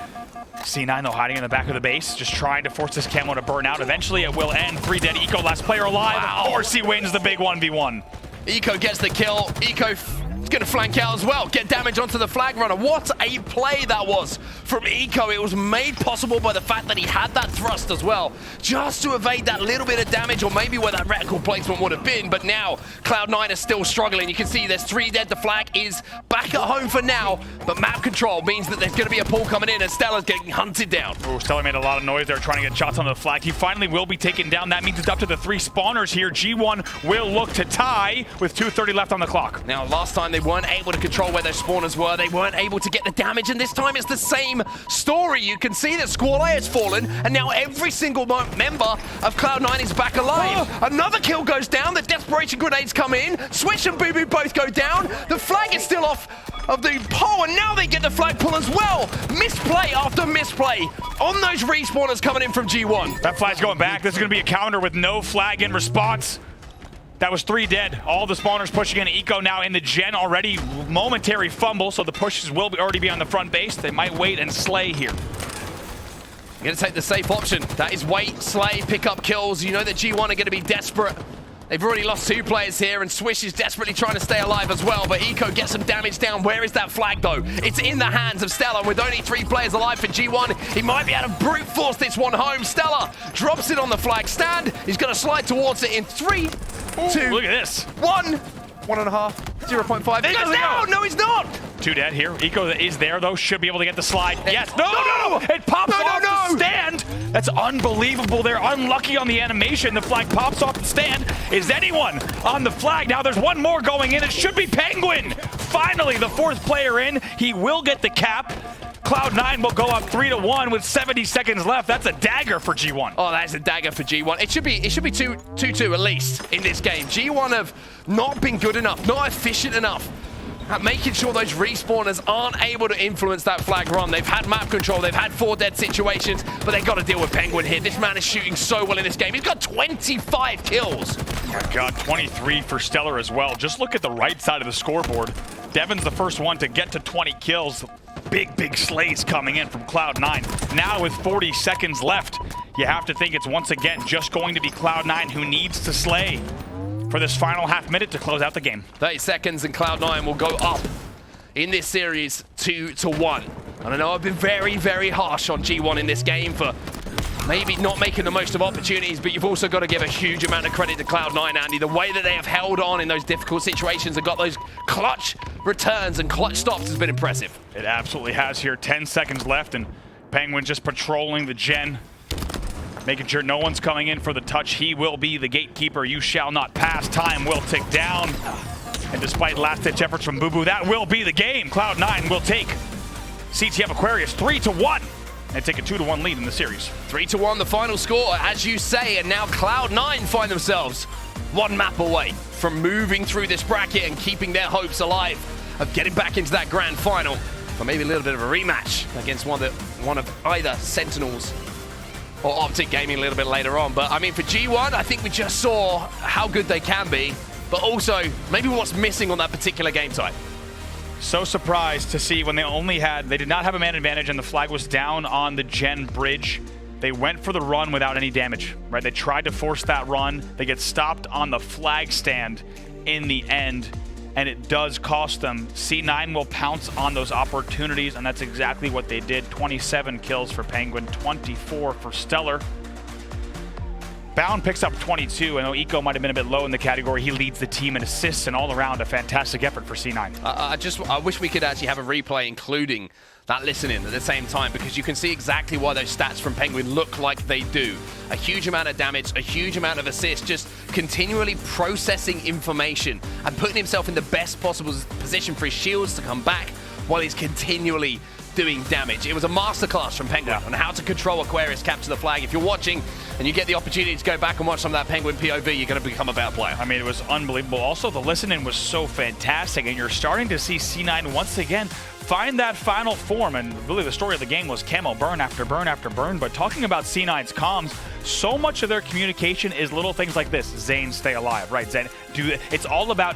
C9 though hiding in the back of the base, just trying to force this camo to burn out. Eventually it will end. 3 dead. Eco, last player alive. Wow. Of course he wins the big 1v1. Eco gets the kill. Eco going to flank out as well. Get damage onto the flag runner. What a play that was from Eco. It was made possible by the fact that he had that thrust as well, just to evade that little bit of damage, or maybe where that reticle placement would have been. But now Cloud9 is still struggling. You can see there's 3 dead. The flag is back at home for now, but map control means that there's going to be a pull coming in, and StelluR's getting hunted down. Oh, StelluR made a lot of noise there trying to get shots on the flag. He finally will be taken down. That means it's up to the 3 spawners here. G1 will look to tie with 2:30 left on the clock. Now, last time they weren't able to control where those spawners were. They weren't able to get the damage, and this time it's the same story. You can see that Squallaye has fallen, and now every single member of Cloud9 is back alive. Oh. Another kill goes down. The desperation grenades come in. Swish and Bubu both go down. The flag is still off of the pole, and now they get the flag pull as well. Misplay after misplay on those respawners coming in from G1. That flag's going back. This is going to be a counter with no flag in response. That was 3 dead. All the spawners pushing in. Eco now in the gen already. Momentary fumble, so the pushes will already be on the front base. They might wait and slay here. You're going to take the safe option. That is wait, slay, pick up kills. You know that G1 are going to be desperate. They've already lost 2 players here, and Swish is desperately trying to stay alive as well, but Eco gets some damage down. Where is that flag, though? It's in the hands of StelluR. With only 3 players alive for G1, he might be able to brute force this one home. StelluR drops it on the flag stand. He's going to slide towards it in 3, 2, look at this. 1, 1.5, 0.5. He goes down! No, he's not! 2 dead here. Eco is there, though. Should be able to get the slide. Yes. No! It pops off the stand. That's unbelievable. They're unlucky on the animation. The flag pops off the stand. Is anyone on the flag? Now there's one more going in. It should be Pznguin. Finally, the 4th player in. He will get the cap. Cloud9 will go up 3-1 with 70 seconds left. That's a dagger for G1. Oh, that is a dagger for G1. It should be 2-2 at least in this game. G1 have not been good enough, not efficient enough at making sure those respawners aren't able to influence that flag run. They've had map control, they've had 4 dead situations, but they've got to deal with Pznguin here. This man is shooting so well in this game. He's got 25 kills. Oh my God, 23 for StelluR as well. Just look at the right side of the scoreboard. Devin's the first one to get to 20 kills. Big slays coming in from Cloud9. Now with 40 seconds left, you have to think it's once again just going to be Cloud9 who needs to slay for this final half minute to close out the game. 30 seconds and Cloud9 will go up in this series 2-1. And I know I've been very harsh on G1 in this game for maybe not making the most of opportunities, but you've also got to give a huge amount of credit to Cloud9, Andy. The way that they have held on in those difficult situations and got those clutch returns and clutch stops has been impressive. It absolutely has here. 10 seconds left, and Pznguin just patrolling the gen, making sure no one's coming in for the touch. He will be the gatekeeper. You shall not pass. Time will tick down. And despite last-ditch efforts from Bubu, that will be the game. Cloud9 will take CTF Aquarius 3-1 and take a 2-1 lead in the series. 3-1, the final score, as you say, and now Cloud9 find themselves 1 map away from moving through this bracket and keeping their hopes alive of getting back into that grand final, or maybe a little bit of a rematch against one of either Sentinels or Optic Gaming a little bit later on. But I mean, for G1, I think we just saw how good they can be, but also maybe what's missing on that particular game type. So surprised to see when they did not have a man advantage and the flag was down on the gen bridge. They went for the run without any damage, right? They tried to force that run. They get stopped on the flag stand in the end, and it does cost them. C9 will pounce on those opportunities, and that's exactly what they did. 27 kills for Pznguin, 24 for StelluR. Bound picks up 22, and though Eco might have been a bit low in the category, he leads the team in assists, and all around a fantastic effort for C9. I wish we could actually have a replay including that listening at the same time, because you can see exactly why those stats from Pznguin look like they do. A huge amount of damage, a huge amount of assists, just continually processing information and putting himself in the best possible position for his shields to come back while he's continually doing damage. It was a masterclass from Pznguin on how to control Aquarius, capture the flag. If you're watching, and you get the opportunity to go back and watch some of that Pznguin POV, you're going to become a better player. I mean, it was unbelievable. Also, the listening was so fantastic, and you're starting to see C9 once again find that final form. And really, the story of the game was camo burn after burn after burn. But talking about C9's comms, so much of their communication is little things like this: Zane, stay alive, right? Zane, it's all about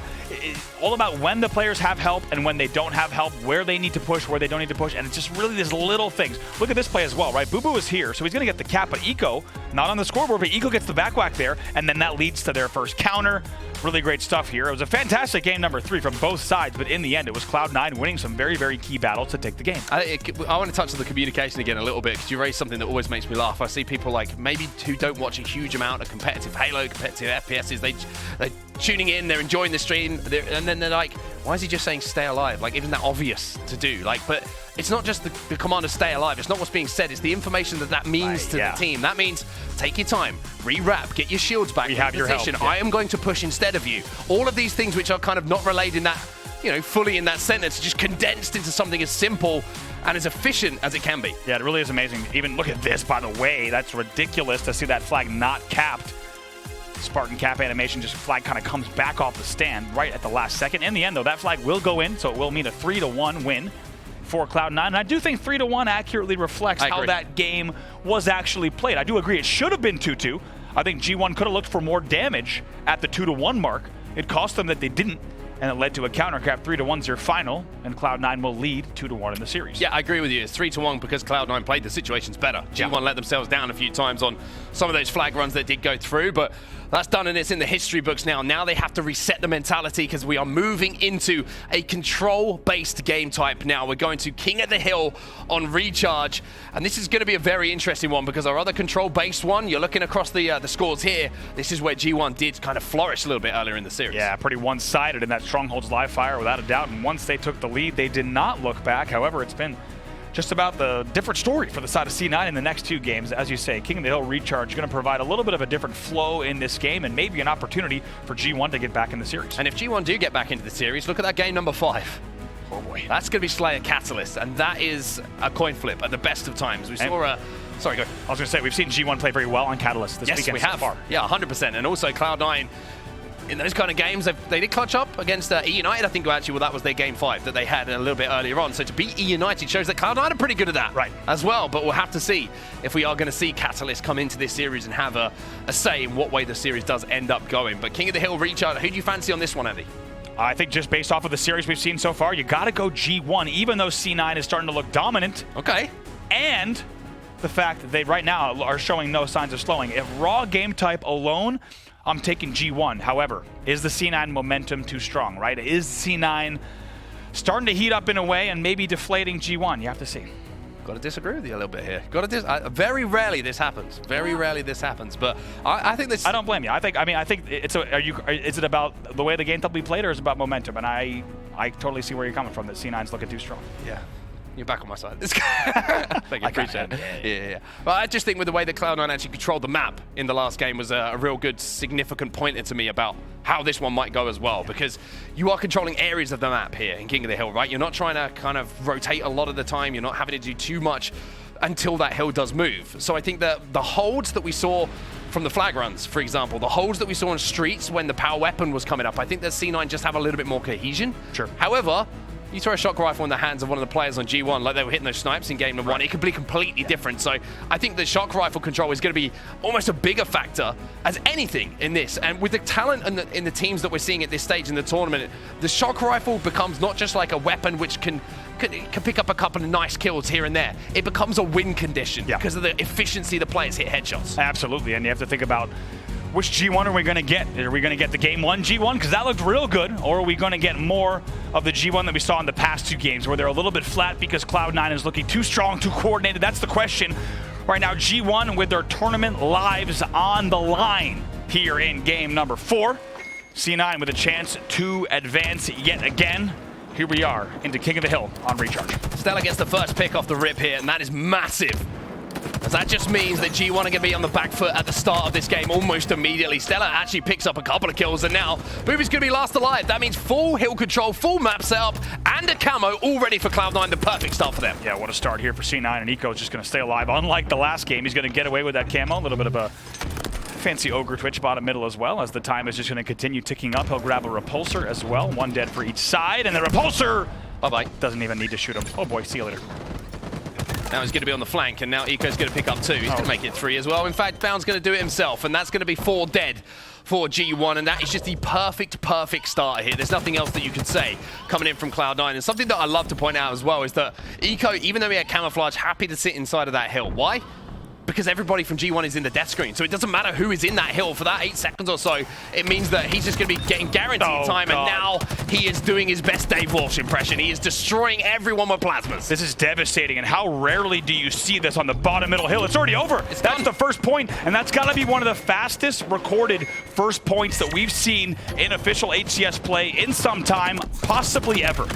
when the players have help and when they don't have help, where they need to push, where they don't need to push, and it's just really these little things. Look at this play as well, right? Bubu is here, so he's going to get the cap, but Eco, not on the scoreboard, but Eco gets the back whack there, and then that leads to their first counter. Really great stuff here. It was a fantastic game number 3 from both sides, but in the end, it was Cloud9 winning some very, very key battles to take the game. I want to touch on the communication again a little bit, because you raised something that always makes me laugh. I see people like maybe who don't watch a huge amount of competitive Halo, competitive FPSs, they're tuning in, they're enjoying the stream, and then they're like, why is he just saying stay alive? Like, isn't that obvious to do? Like, but it's not just the command to stay alive. It's not what's being said. It's the information that means to the team. That means take your time, re-wrap, get your shields back in position. I am going to push instead of you. All of these things which are kind of not relayed in that, you know, fully in that sentence, just condensed into something as simple and as efficient as it can be. Yeah, it really is amazing. Even look at this, by the way. That's ridiculous to see that flag not capped. Spartan cap animation, just flag kind of comes back off the stand right at the last second. In the end, though, that flag will go in, so it will mean a 3-1 win for Cloud9. And I do think 3-1 accurately reflects how that game was actually played. I do agree it should have been 2-2. I think G1 could have looked for more damage at the 2-1 mark. It cost them that they didn't, and it led to a counter cap. 3-1's your final, and Cloud9 will lead 2-1 in the series. Yeah, I agree with you. It's 3-1 because Cloud9 played the situations better. G1 let themselves down a few times on some of those flag runs that did go through, but that's done and it's in the history books now. Now they have to reset the mentality because we are moving into a control-based game type now. We're going to King of the Hill on Recharge, and this is going to be a very interesting one because our other control-based one, you're looking across the scores here, this is where G1 did kind of flourish a little bit earlier in the series. Yeah, pretty one-sided in that Strongholds live fire without a doubt, and once they took the lead, they did not look back. However, it's been just about the different story for the side of C9 in the next 2 games. As you say, King of the Hill Recharge going to provide a little bit of a different flow in this game and maybe an opportunity for G1 to get back in the series. And if G1 do get back into the series, look at that game number 5. Oh boy. That's going to be Slayer Catalyst, and that is a coin flip at the best of times. We saw a... Sorry, go. I was going to say, we've seen G1 play very well on Catalyst this weekend. Yes, we have. So far. Yeah, 100%. And also Cloud9, in those kind of games, they did clutch up against E United. I think actually, well, that was their game 5 that they had a little bit earlier on. So to beat E United shows that Cloud9 are pretty good at that as well. But we'll have to see if we are going to see Catalyst come into this series and have a say in what way the series does end up going. But King of the Hill Recharge, who do you fancy on this one, Andy? I think just based off of the series we've seen so far, you got to go G1, even though C9 is starting to look dominant. Okay. And the fact that they right now are showing no signs of slowing. If raw game type alone, I'm taking G1. However, is the C9 momentum too strong, right? Is C9 starting to heat up in a way and maybe deflating G1? You have to see. Got to disagree with you a little bit here. Very rarely this happens. Very rarely this happens. But I think this. I don't blame you. I think it's is it about the way the game will be played, or is it about momentum? And I totally see where you're coming from. That C9's looking too strong. Yeah. You're back on my side. Thank you, appreciate it. Yeah. Well, I just think with the way that Cloud9 actually controlled the map in the last game was a real good, significant pointer to me about how this one might go as well, because you are controlling areas of the map here in King of the Hill, right? You're not trying to kind of rotate a lot of the time. You're not having to do too much until that hill does move. So I think that the holds that we saw from the flag runs, for example, the holds that we saw in streets when the power weapon was coming up, I think that C9 just have a little bit more cohesion. Sure. However, you throw a shock rifle in the hands of one of the players on G1 like they were hitting those snipes in game number 1, it could be completely different. So I think the shock rifle control is going to be almost a bigger factor as anything in this. And with the talent in the teams that we're seeing at this stage in the tournament, the shock rifle becomes not just like a weapon which can pick up a couple of nice kills here and there. It becomes a win condition because of the efficiency the players hit headshots. Absolutely, and you have to think about which G1 are we going to get? Are we going to get the game 1 G1? Because that looked real good. Or are we going to get more of the G1 that we saw in the past 2 games where they're a little bit flat because Cloud9 is looking too strong, too coordinated? That's the question. Right now, G1 with their tournament lives on the line here in game number 4. C9 with a chance to advance yet again. Here we are into King of the Hill on Recharge. StelluR gets the first pick off the rip here, and that is massive. as that just means that G1 are going to be on the back foot at the start of this game almost immediately. StelluR actually picks up a couple of kills, and now bubu's going to be last alive. That means full hill control, full map setup, and a camo all ready for Cloud9. The perfect start for them. Yeah, what a start here for C9, and Eco is just going to stay alive. Unlike the last game, he's going to get away with that camo. A little bit of a fancy ogre twitch bottom middle as well, as the time is just going to continue ticking up. He'll grab a repulsor as well. One dead for each side, and the repulsor, bye-bye, doesn't even need to shoot him. Oh boy, see you later. Now he's going to be on the flank, and now Eco's going to pick up 2. He's going to make it 3 as well. In fact, Bound's going to do it himself, and that's going to be 4 dead for G1, and that is just the perfect starter here. There's nothing else that you could say coming in from Cloud9. And something that I love to point out as well is that Eco, even though he had camouflage, happy to sit inside of that hill. Why? Because everybody from G1 is in the death screen, so it doesn't matter who is in that hill for that 8 seconds or so. It means that he's just going to be getting guaranteed time, and now he is doing his best Dave Walsh impression. He is destroying everyone with plasmas. This is devastating, and how rarely do you see this on the bottom middle hill? It's already over. That's the first point, and that's got to be one of the fastest recorded first points that we've seen in official HCS play in some time, possibly ever.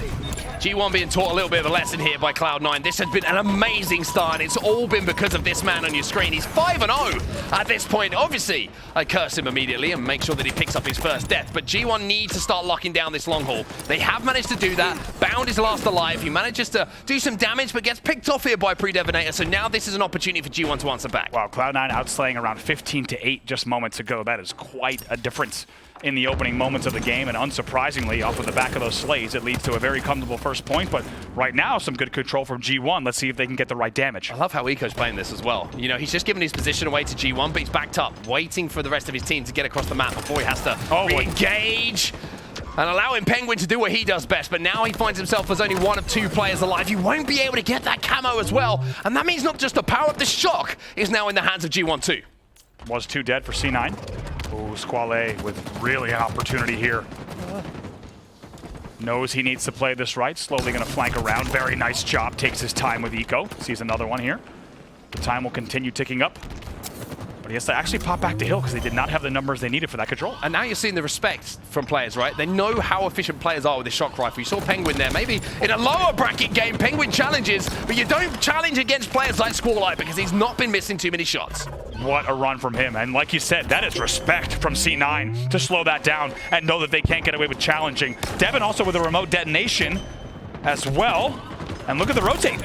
G1 being taught a little bit of a lesson here by Cloud9. This has been an amazing start, and it's all been because of this man on your screen. He's 5-0 at this point. Obviously, I curse him immediately and make sure that he picks up his first death, but G1 need to start locking down this long haul. They have managed to do that. Bound is last alive. He manages to do some damage, but gets picked off here by PreDevoNatoR, so now this is an opportunity for G1 to answer back. Wow, Cloud9 outslaying around 15-8 just moments ago. That is quite a difference in the opening moments of the game, and unsurprisingly, off of the back of those slays, it leads to a very comfortable first point, but right now, some good control from G1. Let's see if they can get the right damage. I love how Eco's playing this as well. You know, he's just given his position away to G1, but he's backed up, waiting for the rest of his team to get across the map before he has to re-engage and allowing Pznguin to do what he does best, but now he finds himself as only 1 of 2 players alive. He won't be able to get that camo as well, and that means not just the power up, the shock is now in the hands of G1 too. Was 2 dead for C9. Oh, Squallaye with really an opportunity here. Knows he needs to play this right. Slowly going to flank around. Very nice job. Takes his time with Eco. Sees another one here. The time will continue ticking up. But he has to actually pop back to hill because they did not have the numbers they needed for that control. And now you're seeing the respect from players, right? They know how efficient players are with this shock rifle. You saw Pznguin there. Maybe in a lower bracket game, Pznguin challenges, but you don't challenge against players like Squallaye because he's not been missing too many shots. What a run from him. And like you said, that is respect from C9 to slow that down and know that they can't get away with challenging. Devin also with a remote detonation as well. And look at the rotate.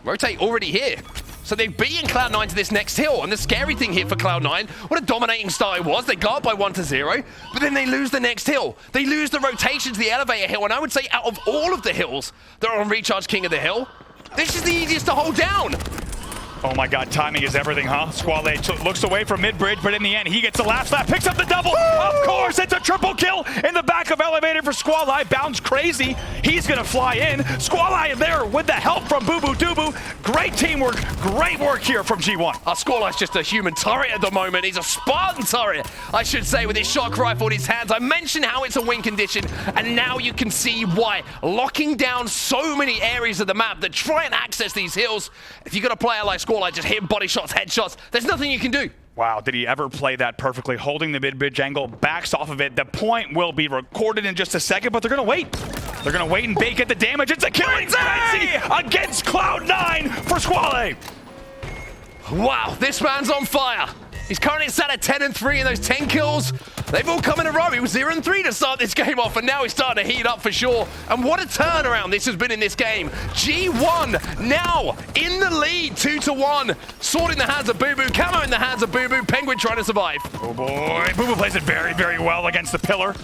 Rotate already here. So they've beaten Cloud9 to this next hill, and the scary thing here for Cloud9, what a dominating start it was. They got up by 1-0, but then they lose the next hill. They lose the rotation to the elevator hill, and I would say out of all of the hills that are on Recharge King of the Hill, this is the easiest to hold down. Oh my god, timing is everything, huh? Squallaye looks away from mid-bridge, but in the end, he gets the last slap, picks up the double. Of course, it's a triple kill in the back of elevator for Squallaye. Bounds crazy. He's gonna fly in. Squallaye there with the help from bubu dubu. Great teamwork, great work here from G1. Squallaye's just a human turret at the moment. He's a Spartan turret, I should say, with his shock rifle in his hands. I mentioned how it's a win condition, and now you can see why. Locking down so many areas of the map that try and access these hills. If you got a player like Squallaye, just hit body shots, headshots, there's nothing you can do. Wow, did he ever play that perfectly? Holding the mid-bridge angle, backs off of it. The point will be recorded in just a second, but they're going to wait. They're going to wait and bake at the damage. It's a killing frenzy against Cloud9 for Squallaye. Wow, this man's on fire. He's currently sat at 10-3 in those 10 kills. They've all come in a row. He was 0-3 to start this game off, and now he's starting to heat up for sure. And what a turnaround this has been in this game. G1 now in the lead, 2-1. Sword in the hands of bubu, camo in the hands of bubu. Pznguin trying to survive. Oh boy, bubu plays it very, very well against the pillar.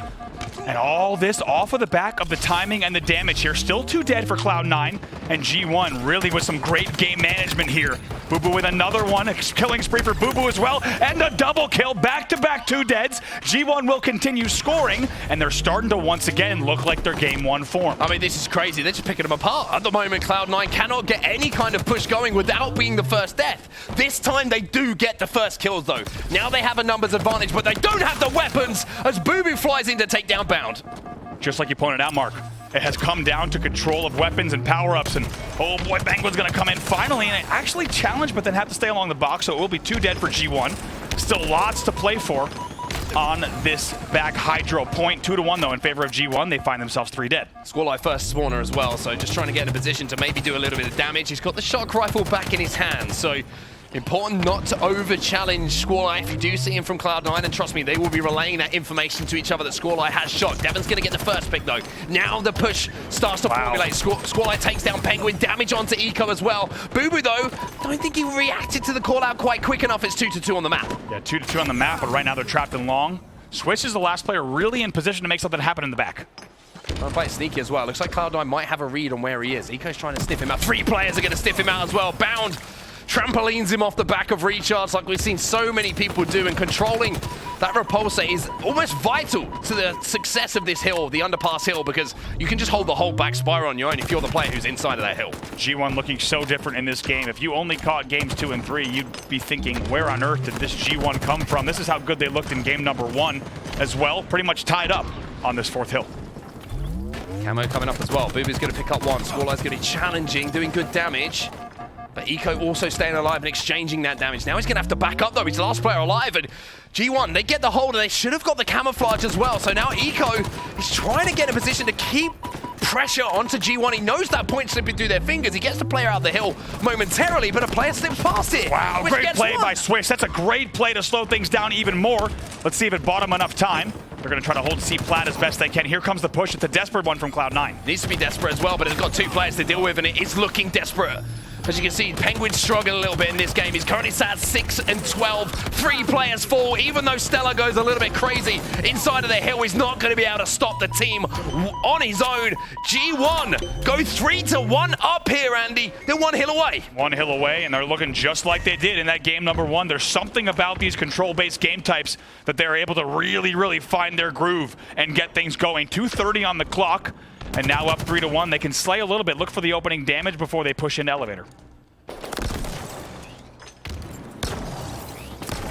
And all this off of the back of the timing and the damage here. Still 2 dead for Cloud9, and G1 really with some great game management here. bubu with another one, a killing spree for bubu as well, and a double kill, back-to-back 2 deads. G1 will continue scoring, and they're starting to once again look like their game 1 form. I mean, this is crazy. They're just picking them apart. At the moment, Cloud9 cannot get any kind of push going without being the first death. This time, they do get the first kills, though. Now they have a numbers advantage, but they don't have the weapons as bubu flies in to take down Bound. Just like you pointed out, Mark, it has come down to control of weapons and power-ups, and oh boy, Pznguin's gonna come in finally and actually challenge, but then have to stay along the box, so it will be 2 dead for G1. Still lots to play for. on this back hydro point. 2-1 though in favor of G1. They find themselves 3 dead. Squallaye first spawner as well, so just trying to get in a position to maybe do a little bit of damage. He's got the shock rifle back in his hand, so important not to over-challenge Squallaye if you do see him from Cloud9, and trust me, they will be relaying that information to each other that Squallaye has shot. Devon's going to get the first pick though. Now the push starts to formulate. Squallaye takes down Pznguin, damage onto Eco as well. Bubu though, don't think he reacted to the call out quite quick enough. It's 2-2 on the map. Yeah, 2-2 on the map, but right now they're trapped in long. Swish is the last player really in position to make something happen in the back. I'm quite sneaky as well. Looks like Cloud9 might have a read on where he is. Eco's trying to sniff him out. 3 players are going to sniff him out as well. Bound trampolines him off the back of Recharge like we've seen so many people do, and controlling that repulsor is almost vital to the success of this hill, the underpass hill, because you can just hold the whole back spiral on your own if you're the player who's inside of that hill. G1 looking so different in this game. If you only caught games 2 and 3, you'd be thinking, where on earth did this G1 come from? This is how good they looked in game number 1 as well. Pretty much tied up on this 4th hill. Camo coming up as well. Bubu's going to pick up one. Squallaye's going to be challenging, doing good damage. But Eco also staying alive and exchanging that damage. Now he's going to have to back up though. He's the last player alive. And G1, they get the hold, and they should have got the camouflage as well. So now Eco is trying to get in a position to keep pressure onto G1. He knows that point slipping through their fingers. He gets the player out the hill momentarily, but a player slips past it. Wow, great play by Swish. That's a great play to slow things down even more. Let's see if it bought him enough time. They're going to try to hold C plat as best they can. Here comes the push. It's a desperate one from Cloud9. Needs to be desperate as well, but it's got 2 players to deal with, and it is looking desperate. As you can see, Pznguin's struggling a little bit in this game. He's currently sat at 6 and 12. 3 players fall. Even though StelluR goes a little bit crazy inside of the hill, he's not going to be able to stop the team on his own. G1 go 3-1 up here, Andy. They're 1 hill away. 1 hill away, and they're looking just like they did in that game number 1. There's something about these control-based game types that they're able to really find their groove and get things going. 2:30 on the clock. And now up 3-1, they can slay a little bit. Look for the opening damage before they push into elevator.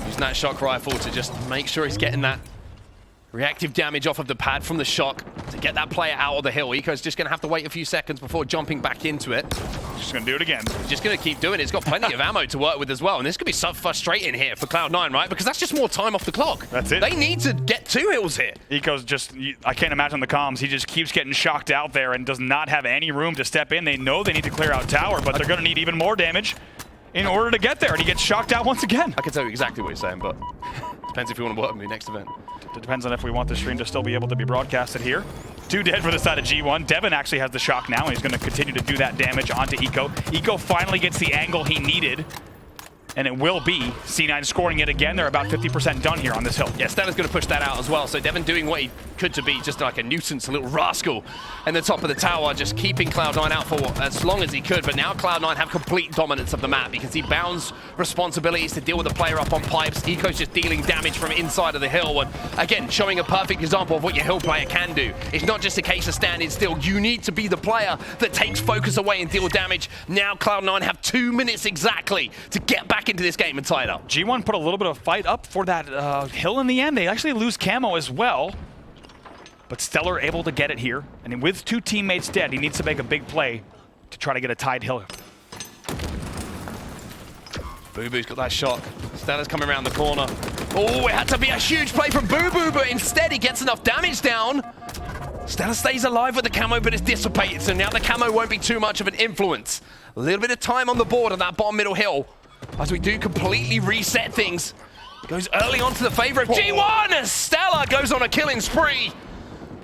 Using that shock rifle to just make sure he's getting that reactive damage off of the pad from the shock to get that player out of the hill. Eco's just going to have to wait a few seconds before jumping back into it. Just going to do it again. He's just going to keep doing it. It's got plenty of ammo to work with as well. And this could be so frustrating here for Cloud9, right? Because that's just more time off the clock. That's it. They need to get 2 hills here. Eco's just, I can't imagine the comms. He just keeps getting shocked out there and does not have any room to step in. They know they need to clear out tower, but they're going to need even more damage in order to get there. And he gets shocked out once again. I can tell you exactly what you're saying, but depends if you want to work with me next event. It depends on if we want the stream to still be able to be broadcasted here. 2 dead for the side of G1. Devon actually has the shock now, and he's going to continue to do that damage onto Eco. Eco finally gets the angle he needed, and it will be C9 scoring it again. They're about 50% done here on this hill. Yeah, StelluR's going to push that out as well. So Devon doing what he could to be just like a nuisance, a little rascal in the top of the tower, just keeping Cloud9 out for as long as he could. But now Cloud9 have complete dominance of the map because he bounds responsibilities to deal with the player up on pipes. Eco's just dealing damage from inside of the hill. And again, showing a perfect example of what your hill player can do. It's not just a case of standing still. You need to be the player that takes focus away and deal damage. Now Cloud9 have 2 minutes exactly to get back into this game and tie it up. G1 put a little bit of fight up for that hill in the end. They actually lose camo as well. But StelluR able to get it here. And with 2 teammates dead, he needs to make a big play to try to get a tied hill. Bubu's got that shock. StelluR's coming around the corner. Oh, it had to be a huge play from Bubu, but instead he gets enough damage down. StelluR stays alive with the camo, but it's dissipated, so now the camo won't be too much of an influence. A little bit of time on the board on that bottom middle hill as we do completely reset things. Goes early onto the favor of G1 as StelluR goes on a killing spree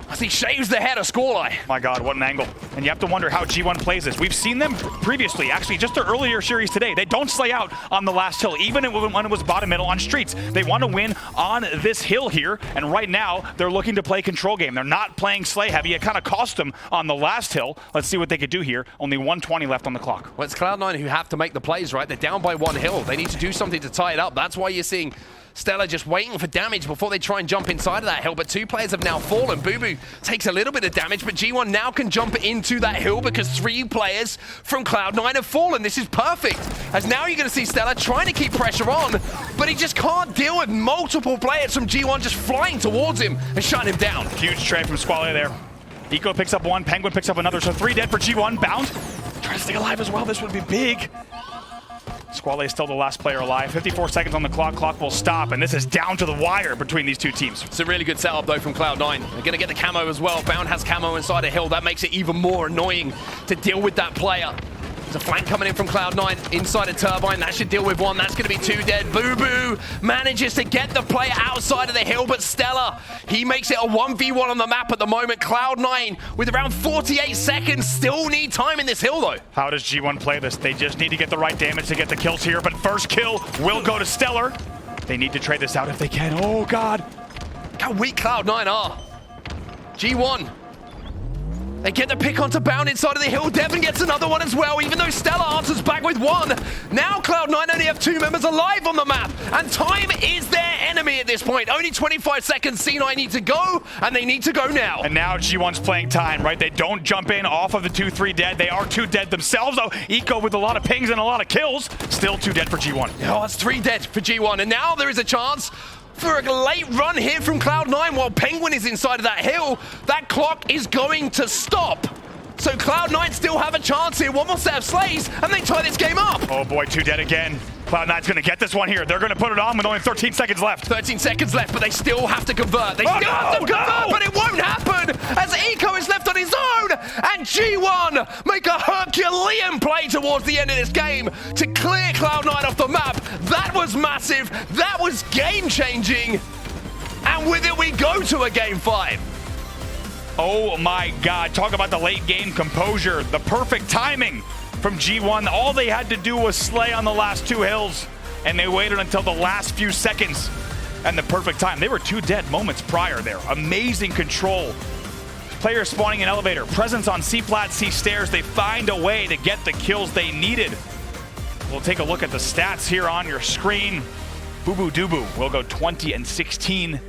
as he shaves the head of Squallaye. My God, what an angle. And you have to wonder how G1 plays this. We've seen them previously, actually just their earlier series today. They don't slay out on the last hill, even when it was bottom middle on streets. They want to win on this hill here, and right now they're looking to play control game. They're not playing slay heavy. It kind of cost them on the last hill. Let's see what they could do here. Only 120 left on the clock. Well, it's Cloud9 who have to make the plays, right? They're down by 1 hill. They need to do something to tie it up. That's why you're seeing StelluR just waiting for damage before they try and jump inside of that hill, but 2 players have now fallen. Bubu takes a little bit of damage, but G1 now can jump into that hill because 3 players from Cloud9 have fallen. This is perfect, as now you're going to see StelluR trying to keep pressure on, but he just can't deal with multiple players from G1 just flying towards him and shutting him down. Huge trade from Squallaye there. Eco picks up 1, Pznguin picks up another, so 3 dead for G1. Bound, trying to stay alive as well. This would be big. Squallaye is still the last player alive. 54 seconds on the clock. Clock will stop, and this is down to the wire between these two teams. It's a really good setup, though, from Cloud9. They're going to get the camo as well. Bound has camo inside a hill. That makes it even more annoying to deal with that player. There's a flank coming in from Cloud9 inside a turbine. That should deal with one. That's going to be 2 dead. Bubu manages to get the player outside of the hill, but StelluR, he makes it a 1v1 on the map at the moment. Cloud9, with around 48 seconds, still need time in this hill, though. How does G1 play this? They just need to get the right damage to get the kills here, but first kill will go to StelluR. They need to trade this out if they can. Oh, God. How weak Cloud9 are. G1. They get the pick onto Bound inside of the hill. Devon gets another one as well, even though StelluR answers back with one. Now Cloud9 only have 2 members alive on the map, and time is their enemy at this point. Only 25 seconds, C9 need to go, and they need to go now. And now G1's playing time, right? They don't jump in off of the 2-3 dead. They are 2 dead themselves, though. Eco with a lot of pings and a lot of kills. Still 2 dead for G1. Oh, it's 3 dead for G1, and now there is a chance for a late run here from Cloud9 while Pznguin is inside of that hill. That clock is going to stop. So Cloud9 still have a chance here. One more set of slays, and they tie this game up. Oh boy, 2 dead again. Cloud9's going to get this one here. They're going to put it on with only 13 seconds left. 13 seconds left, but they still have to convert. They still have to convert, but it won't happen as Eco is left on his own. And G1 make a Herculean play towards the end of this game to clear Cloud9 off the map. That was massive. That was game-changing. And with it, we go to a Game 5. Oh my God, talk about the late game composure. The perfect timing from G1. All they had to do was slay on the last 2 hills, and they waited until the last few seconds and the perfect time. They were 2 dead moments prior there. Amazing control. Players spawning in elevator, presence on C-flat, C-stairs. They find a way to get the kills they needed. We'll take a look at the stats here on your screen. Bubu Dubu will go 20 and 16.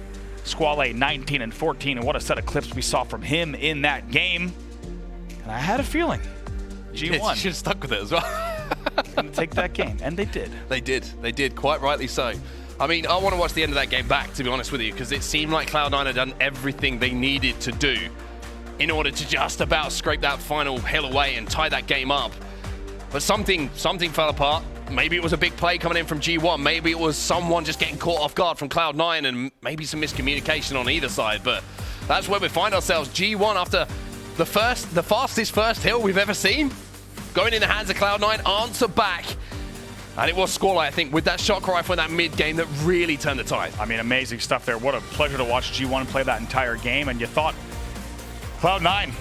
Squallaye 19 and 14, and what a set of clips we saw from him in that game. And I had a feeling G1 should have stuck with it as well. gonna take that game, and they did. They did, quite rightly so. I mean, I want to watch the end of that game back, to be honest with you, because it seemed like Cloud9 had done everything they needed to do in order to just about scrape that final hill away and tie that game up. But something fell apart. Maybe it was a big play coming in from G1. Maybe it was someone just getting caught off guard from Cloud9, and maybe some miscommunication on either side. But that's where we find ourselves. G1, after the fastest first hill we've ever seen, going in the hands of Cloud9, answer back. And it was Squallaye, I think, with that shock rifle in that mid-game that really turned the tide. I mean, amazing stuff there. What a pleasure to watch G1 play that entire game. And you thought Cloud9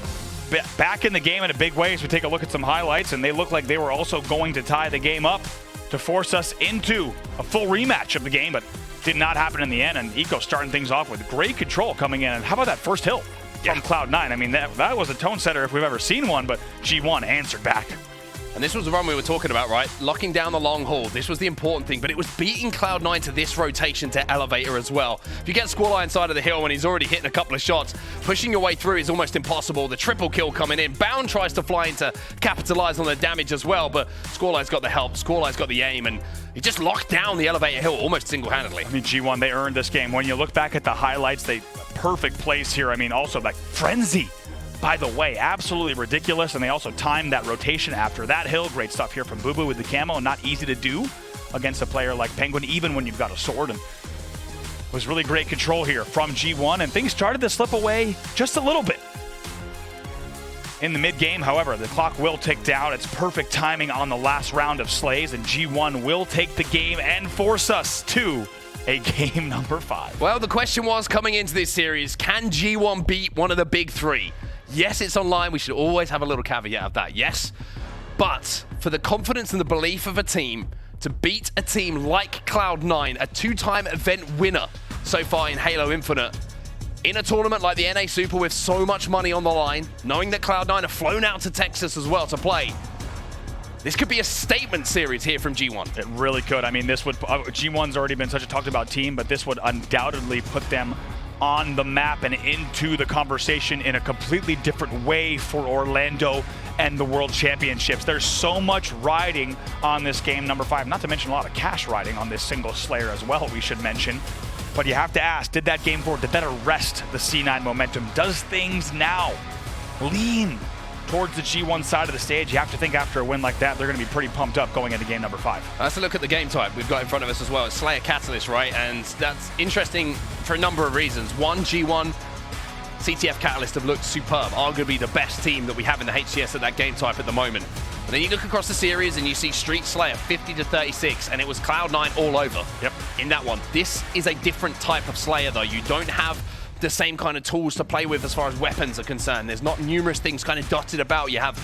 back in the game in a big way as we take a look at some highlights, and they look like they were also going to tie the game up to force us into a full rematch of the game, but did not happen in the end. And Eco starting things off with great control coming in. And how about that first hill from Cloud9? I mean, that was a tone setter if we've ever seen one, but G1 answered back. And this was the run we were talking about, right? Locking down the long haul. This was the important thing, but it was beating Cloud9 to this rotation to elevator as well. If you get Squallaye inside of the hill when he's already hitting a couple of shots, pushing your way through is almost impossible. The triple kill coming in. Bound tries to fly in to capitalize on the damage as well, but Squallaye's got the help. Squallaye's got the aim, and he just locked down the elevator hill almost single-handedly. I mean, G1, they earned this game. When you look back at the highlights, perfect place here. I mean, also like frenzy. By the way, absolutely ridiculous, and they also timed that rotation after that hill. Great stuff here from Bubu with the camo, and not easy to do against a player like Pznguin, even when you've got a sword. And it was really great control here from G1, and things started to slip away just a little bit. In the mid-game, however, the clock will tick down. It's perfect timing on the last round of slays, and G1 will take the game and force us to a game number 5. Well, the question was coming into this series, can G1 beat one of the big 3? Yes, it's online. We should always have a little caveat of that, yes. But for the confidence and the belief of a team to beat a team like Cloud9, a 2-time event winner so far in Halo Infinite, in a tournament like the NA Super with so much money on the line, knowing that Cloud9 have flown out to Texas as well to play, this could be a statement series here from G1. It really could. I mean, this would G1's already been such a talked about team, but this would undoubtedly put them on the map and into the conversation in a completely different way for Orlando and the World Championships. There's so much riding on this game number 5, not to mention a lot of cash riding on this single Slayer as well, we should mention. But you have to ask, did that game 4, did that arrest the C9 momentum? Does things now lean towards the G1 side of the stage. You have to think after a win like that, they're going to be pretty pumped up going into game number 5. Let's look at the game type we've got in front of us as well. It's Slayer Catalyst, right? And that's interesting for a number of reasons. One, G1, CTF Catalyst have looked superb. Arguably the best team that we have in the HCS at that game type at the moment. And then you look across the series and you see Street Slayer 50-36, and it was Cloud9 all over in that one. This is a different type of Slayer, though. You don't have the same kind of tools to play with as far as weapons are concerned. There's not numerous things kind of dotted about. You have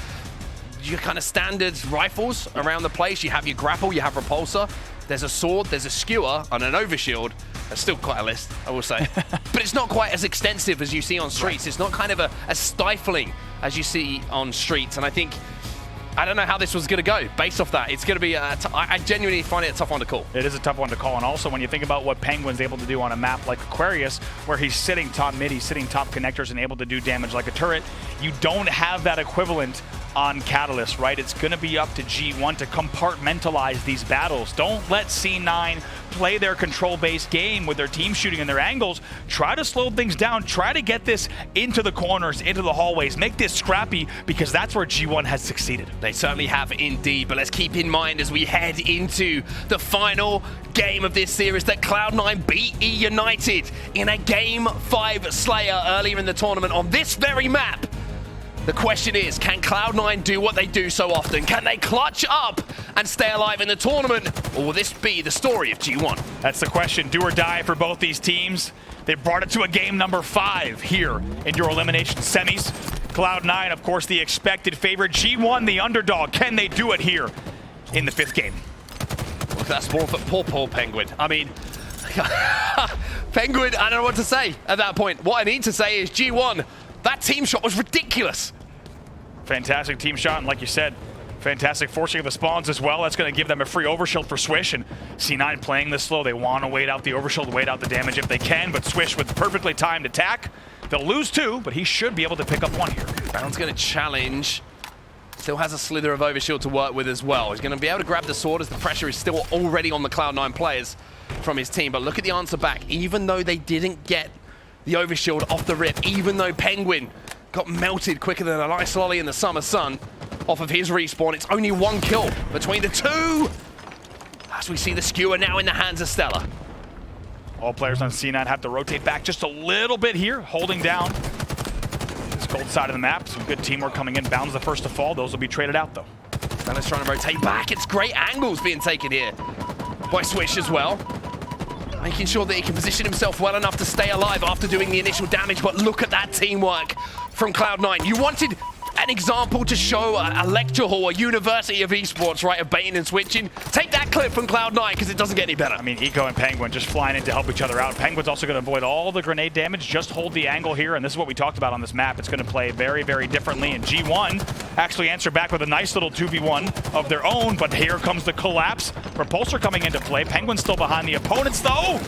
your kind of standard rifles around the place. You have your grapple, you have repulsor. There's a sword, there's a skewer, and an overshield. That's still quite a list, I will say. But it's not quite as extensive as you see on Streets. It's not kind of as stifling as you see on Streets. And I think, I don't know how this was going to go based off that. It's going to be, I genuinely find it a tough one to call. It is a tough one to call. And also when you think about what Pznguin's able to do on a map like Aquarius, where he's sitting top mid, he's sitting top connectors and able to do damage like a turret, you don't have that equivalent on Catalyst, right? It's going to be up to G1 to compartmentalize these battles. Don't let C9 play their control-based game with their team shooting and their angles. Try to slow things down. Try to get this into the corners, into the hallways. Make this scrappy, because that's where G1 has succeeded. They certainly have indeed, but let's keep in mind as we head into the final game of this series that Cloud9 beat E United in a Game 5 Slayer earlier in the tournament on this very map. The question is, can Cloud9 do what they do so often? Can they clutch up and stay alive in the tournament? Or will this be the story of G1? That's the question. Do or die for both these teams. They brought it to a game number 5 here in your elimination semis. Cloud9, of course, the expected favorite. G1, the underdog. Can they do it here in the 5th game? Look at that spawn for poor Pznguin. I mean, Pznguin, I don't know what to say at that point. What I need to say is G1, that team shot was ridiculous. Fantastic team shot, and like you said, fantastic forcing of the spawns as well. That's going to give them a free overshield for Swish, and C9 playing this slow. They want to wait out the overshield, wait out the damage if they can, but Swish with perfectly timed attack. They'll lose 2, but he should be able to pick up 1 here. Brown's going to challenge. Still has a slither of overshield to work with as well. He's going to be able to grab the sword as the pressure is still already on the Cloud9 players from his team, but look at the answer back. Even though they didn't get the overshield off the rip, even though Pznguin got melted quicker than an ice lolly in the summer sun off of his respawn, it's only 1 kill between the 2. As we see the skewer now in the hands of StelluR. All players on C9 have to rotate back just a little bit here, holding down this gold side of the map. Some good teamwork coming in. Bound's the first to fall. Those will be traded out, though. StelluR's trying to rotate back. It's great angles being taken here by Swish as well. Making sure that he can position himself well enough to stay alive after doing the initial damage, but look at that teamwork from Cloud9. You wanted an example to show a lecture hall, a university of esports, right, of baiting and switching. Take that clip from Cloud9, because it doesn't get any better. I mean, Eco and Pznguin just flying in to help each other out. Pznguin's also going to avoid all the grenade damage, just hold the angle here, and this is what we talked about on this map. It's going to play very, very differently, and G1 actually answered back with a nice little 2v1 of their own, but here comes the collapse. Repulsor coming into play. Pznguin's still behind the opponents, though.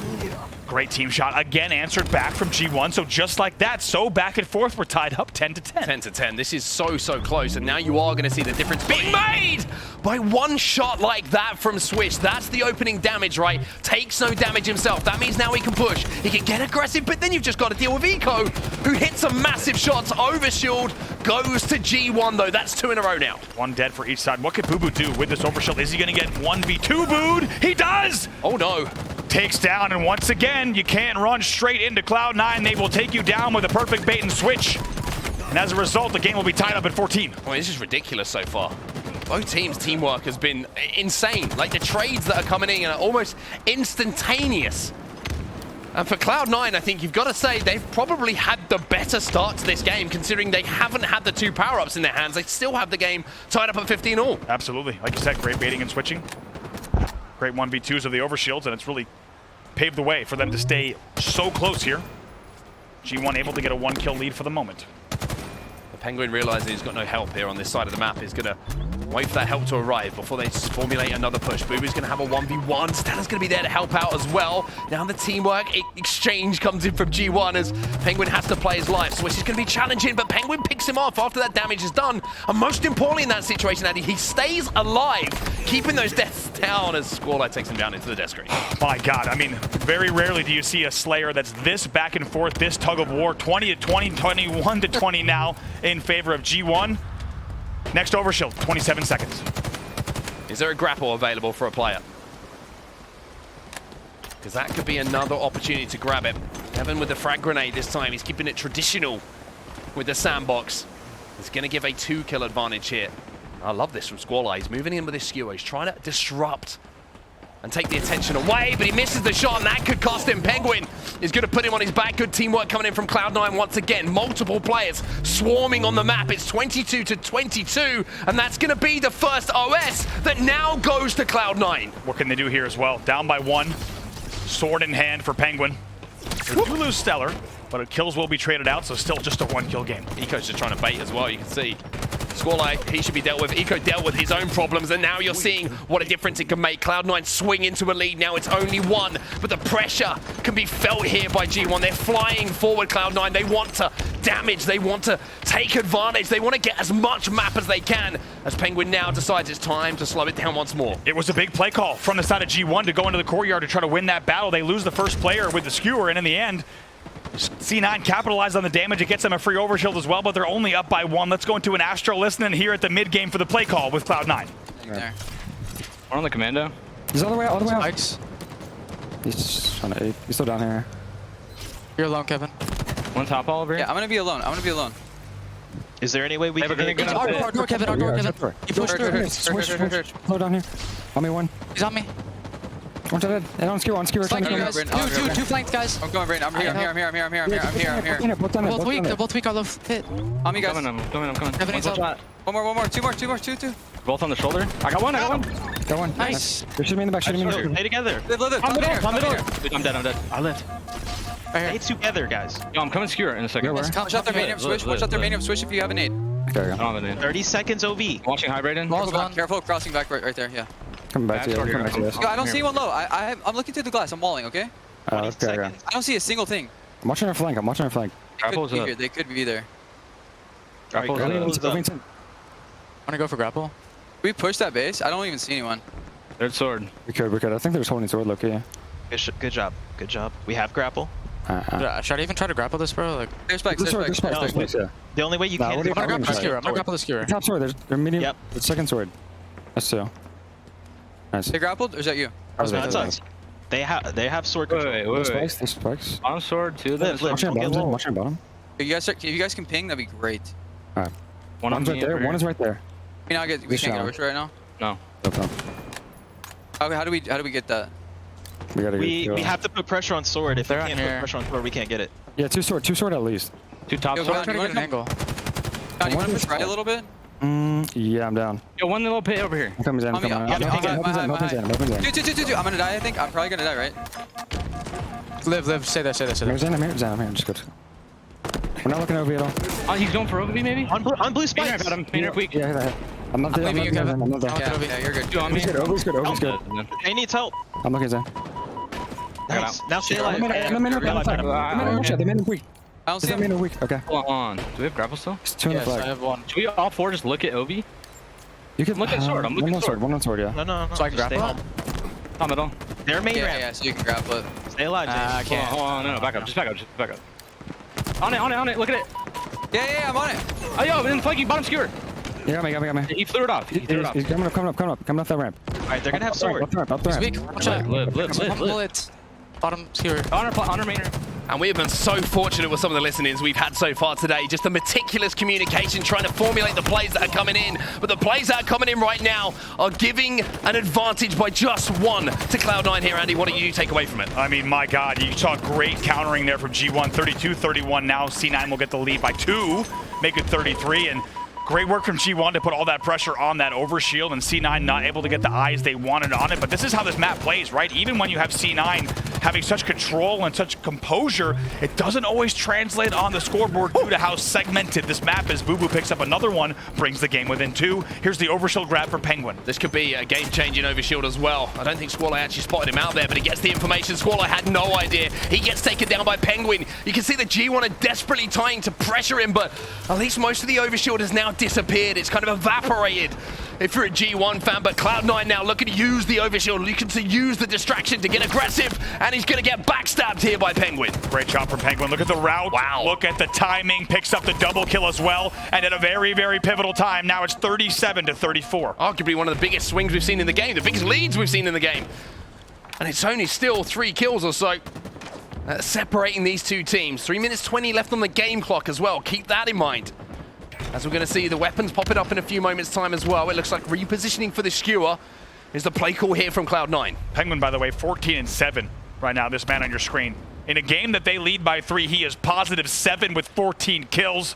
Great team shot, again answered back from G1, so just like that, so back and forth, we're tied up 10-10. 10-10, this is so close, and now you are going to see the difference being made by 1 shot like that from Swish. That's the opening damage, right? Takes no damage himself. That means now he can push, he can get aggressive, but then you've just got to deal with Eco, who hits some massive shots. Overshield goes to G1, though. That's 2 in a row now. 1 dead for each side. What could Bubu do with this overshield? Is he going to get 1v2 booed? He does! Oh, no. Takes down, and once again, you can't run straight into Cloud9. They will take you down with a perfect bait and switch. And as a result, the game will be tied up at 14. I mean, this is ridiculous so far. Both teams' teamwork has been insane. Like, the trades that are coming in are almost instantaneous. And for Cloud9, I think you've got to say they've probably had the better start to this game, considering they haven't had the 2 power-ups in their hands. They still have the game tied up at 15 all. Absolutely. Like you said, great baiting and switching. Great 1v2s of the overshields, and it's really paved the way for them to stay so close here. G1 able to get a 1-kill lead for the moment. Pznguin realizes he's got no help here on this side of the map. He's going to wait for that help to arrive before they formulate another push. Bubu's going to have a 1v1. StelluR's going to be there to help out as well. Now the teamwork exchange comes in from G1 as Pznguin has to play his life. Swish is going to be challenging, but Pznguin picks him off after that damage is done. And most importantly in that situation, Andy, he stays alive, keeping those deaths down as Squallaye takes him down into the death screen. My God, I mean, very rarely do you see a Slayer that's this back and forth, this tug of war, 20-20, 21-20 now in favor of G1. Next overshield, 27 seconds. Is there a grapple available for a player? Because that could be another opportunity to grab it. Evan with the frag grenade this time. He's keeping it traditional with the sandbox. He's going to give a 2-kill advantage here. I love this from Squallaye. He's moving in with his skewer. He's trying to disrupt and take the attention away, but he misses the shot, and that could cost him. Pznguin is going to put him on his back. Good teamwork coming in from Cloud9 once again. Multiple players swarming on the map. It's 22 to 22, and that's going to be the first OS that now goes to Cloud9. What can they do here as well? Down by 1. Sword in hand for Pznguin. They do lose StelluR, but kills will be traded out, so still just a 1-kill game. Eco's just trying to bait as well, you can see. Squallaye, he should be dealt with. Eco dealt with his own problems, and now you're seeing what a difference it can make. Cloud9 swing into a lead. Now it's only 1, but the pressure can be felt here by G1. They're flying forward, Cloud9. They want to damage. They want to take advantage. They want to get as much map as they can, as Pznguin now decides it's time to slow it down once more. It was a big play call from the side of G1 to go into the courtyard to try to win that battle. They lose the first player with the skewer, and in the end, C9 capitalized on the damage. It gets them a free overshield as well, but they're only up by 1. Let's go into an Astro listening here at the mid-game for the play call with Cloud9. There. One on the commando. He's all the way out, Spikes. He's trying to aid. He's still down here. You're alone, Kevin. One top all over here. Yeah, I'm gonna be alone. I'm gonna be alone. Is there any way we can gonna get go Our door, Kevin. Our door, Kevin. He pushed through. Switch. Slow down here. On me 1. He's on me. One dead. And on skewer. Flank you go, guys. Brandon. Two flanked, guys. I'm going, Brandon. I'm here. I'm here. Both down there. Both weak. They're both weak. I'll hit. On me, guys. I'm coming. Kevin needs help. One more. Two. Both on the shoulder. I got one. Got one. Nice. They're shooting me in the back. Shooting me in the back. stay together? Live. I'm Come dead. here. I'm dead. I lived. Stay together, guys. Yo, I'm coming skewer in a second. Where? Watch out their main switch. Watch out their main switch if you have a nade. There you I go. don't have a name. 30 seconds OV. Watching high Brayden. Wall's gone. Careful, crossing back right there. Yeah. Coming back to you. Coming back to you. Yo, I don't see one low. I'm looking through the glass. I'm walling. Okay. Let's go. seconds. I don't see a single thing. I'm watching our flank. They Grapple's could be up. here. They could be there. Grapple's Alright, up. Grapple's up. Wanna go for grapple? We push that base. I don't even see anyone. Third sword. We could. I think they're just holding sword, Loki. Yeah. Good job. We have grapple. Should I even try to grapple this, bro? Like, There's spikes. Yeah. The only way you Nah, can what do is you- I'm gonna grapple the Sorry. skewer. I'm gonna grapple the skewer. Top sword. They're medium. Yep. The second sword. That's 2. Nice. They grappled, or is that you? That's us. They have sword control. Wait. There's spikes. Bottom sword, 2 of Live, them. live. Watching Don't get bottom. low. Watching bottom. If you guys can ping, that'd be great. Alright. One on One's right me there. over One is here. right there. We can't This get shot. over right now. No. No problem. Okay, how do we get that? We gotta We go. have to put pressure on sword. If we They're on can't put here. pressure on sword, we can't get it. Yeah, 2 sword at least. 2 top Yo, sword. go Try to You get wanna an angle. You want to push right a little bit? Yeah, I'm down. Yo, one little pit over here. I'm coming in. On me, Coming on me, in. on me, Nothing's in. Two. I'm gonna die, I think. I'm probably gonna die, right? Live. Stay there. I'm here. Just go. We're not looking over at all. Oh, he's going for Ovi maybe? On blue Main spikes. got him. Main weak. Yeah, hit that. I'm not there. leaving you, Kevin. I'm not there. Yeah, you're good. Yo, I'm Over's here. good. Over's good. They needs help. I'm looking in. Nice. Now stay alive. I'm a minute. The minute weak. I don't Is see that him. minute weak? Okay. Hold on. Do we have grapple still? It's 2 in the Yes, I flag. have one. Should we all 4 just look at Ovi? You can look at sword, I'm looking one on sword. One on sword. Yeah. No. So I can Just stay grapple? home. Top middle. Their main Yeah, ramp. so you can grapple it. Stay alive, James. I can't. Hold on. No. Back up. Just back up. On it. Look at it. Yeah, I'm on it. Oh, yo, and flanking bottom skewer. Yeah, got me. He flew it off. He's coming up that ramp. Alright, they're gonna have sword. Up the ramp. He's weak. Watch out. Live. One bullet. Bottom skewer. On our main ramp. And we have been so fortunate with some of the listenings we've had so far today. Just the meticulous communication, trying to formulate the plays that are coming in. But the plays that are coming in right now are giving an advantage by just 1 to Cloud9 here. Andy, what do you take away from it? I mean, my God, you saw great countering there from G1. 32-31 now. C9 will get the lead by 2, make it 33. And great work from G1 to put all that pressure on that overshield, and C9 not able to get the eyes they wanted on it. But this is how this map plays, right? Even when you have C9 having such control and such composure, it doesn't always translate on the scoreboard due to how segmented this map is. Bubu picks up another one, brings the game within 2. Here's the overshield grab for Pznguin. This could be a game-changing overshield as well. I don't think Squallaye actually spotted him out there, but he gets the information. Squallaye had no idea. He gets taken down by Pznguin. You can see the G1 are desperately trying to pressure him, but at least most of the overshield has now disappeared. It's kind of evaporated. if you're a G1 fan, but Cloud9 now looking to use the overshield, looking to use the distraction to get aggressive, and he's going to get backstabbed here by Pznguin. Great job from Pznguin. Look at the route. Wow. Look at the timing. Picks up the double kill as well. And at a very, very pivotal time, now it's 37-34. Arguably one of the biggest swings we've seen in the game, the biggest leads we've seen in the game. And it's only still 3 kills or so. Separating these two teams. 3 minutes 20 left on the game clock as well. Keep that in mind. As we're going to see the weapons popping up in a few moments' time as well. It looks like repositioning for the skewer is the play call here from Cloud9. Pznguin, by the way, 14-7 right now, this man on your screen. In a game that they lead by 3, he is +7 with 14 kills,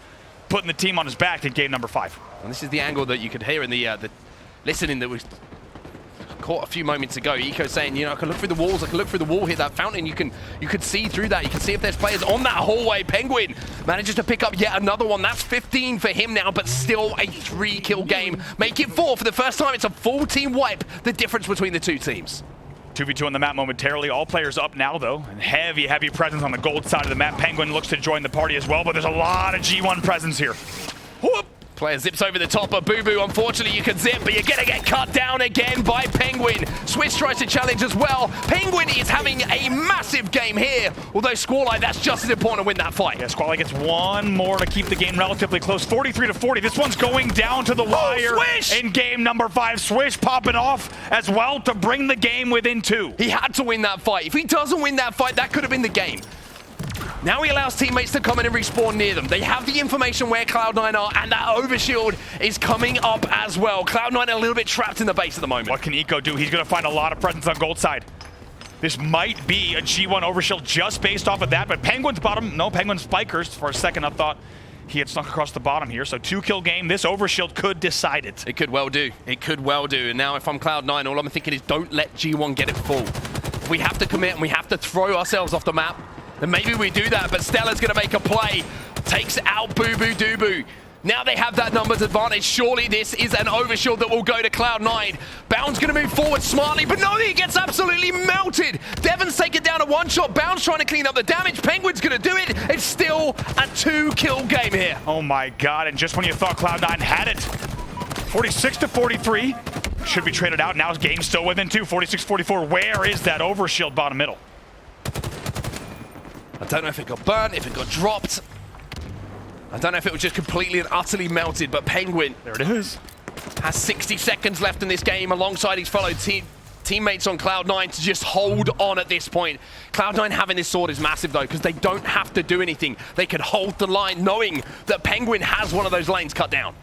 putting the team on his back in game number 5. And this is the angle that you could hear in the listening that was caught a few moments ago. Eco saying, you know, I can look through the walls, I can look through the wall here, that fountain, you could see through that. You can see if there's players on that hallway. Pznguin manages to pick up yet another one. That's 15 for him now, but still a 3-kill game. Make it 4 for the first time. It's a full team wipe, the difference between the two teams. 2v2 on the map momentarily. All players up now, though. And heavy, heavy presence on the gold side of the map. Pznguin looks to join the party as well, but there's a lot of G1 presence here. Whoop. Player zips over the top of Bubu. Unfortunately, you can zip, but you're going to get cut down again by Pznguin. Swish tries to challenge as well. Pznguin is having a massive game here. Although Squallaye, that's just as important to win that fight. Yeah, Squallaye gets one more to keep the game relatively close. 43-40. This one's going down to the wire in game number 5. Swish popping off as well to bring the game within 2. He had to win that fight. If he doesn't win that fight, that could have been the game. Now he allows teammates to come in and respawn near them. They have the information where Cloud9 are, and that overshield is coming up as well. Cloud9 a little bit trapped in the base at the moment. What can Eco do? He's going to find a lot of presence on gold side. This might be a G1 overshield just based off of that, but Pznguin's bottom. No, Pznguin's spikers. For a second, I thought he had snuck across the bottom here. So 2-kill game. This overshield could decide it. It could well do. It could well do. And now if I'm Cloud9, all I'm thinking is don't let G1 get it full. If we have to commit and we have to throw ourselves off the map, then maybe we do that, but StelluR's going to make a play. Takes out bubu dubu. Now they have that numbers advantage. Surely this is an overshield that will go to Cloud9. Bound's going to move forward smartly, but no, he gets absolutely melted. Devon's taken down a 1-shot. Bound's trying to clean up the damage. Pznguin's going to do it. It's still a 2-kill game here. Oh my God, and just when you thought Cloud9 had it, 46-43. Should be traded out. Now his game's still within 2. 46-44. Where is that overshield bottom middle? I don't know if it got burnt, if it got dropped. I don't know if it was just completely and utterly melted, but Pznguin, There it is. has 60 seconds left in this game alongside his fellow teammates on Cloud9 to just hold on at this point. Cloud9 having this sword is massive though, because they don't have to do anything. They can hold the line knowing that Pznguin has one of those lanes cut down.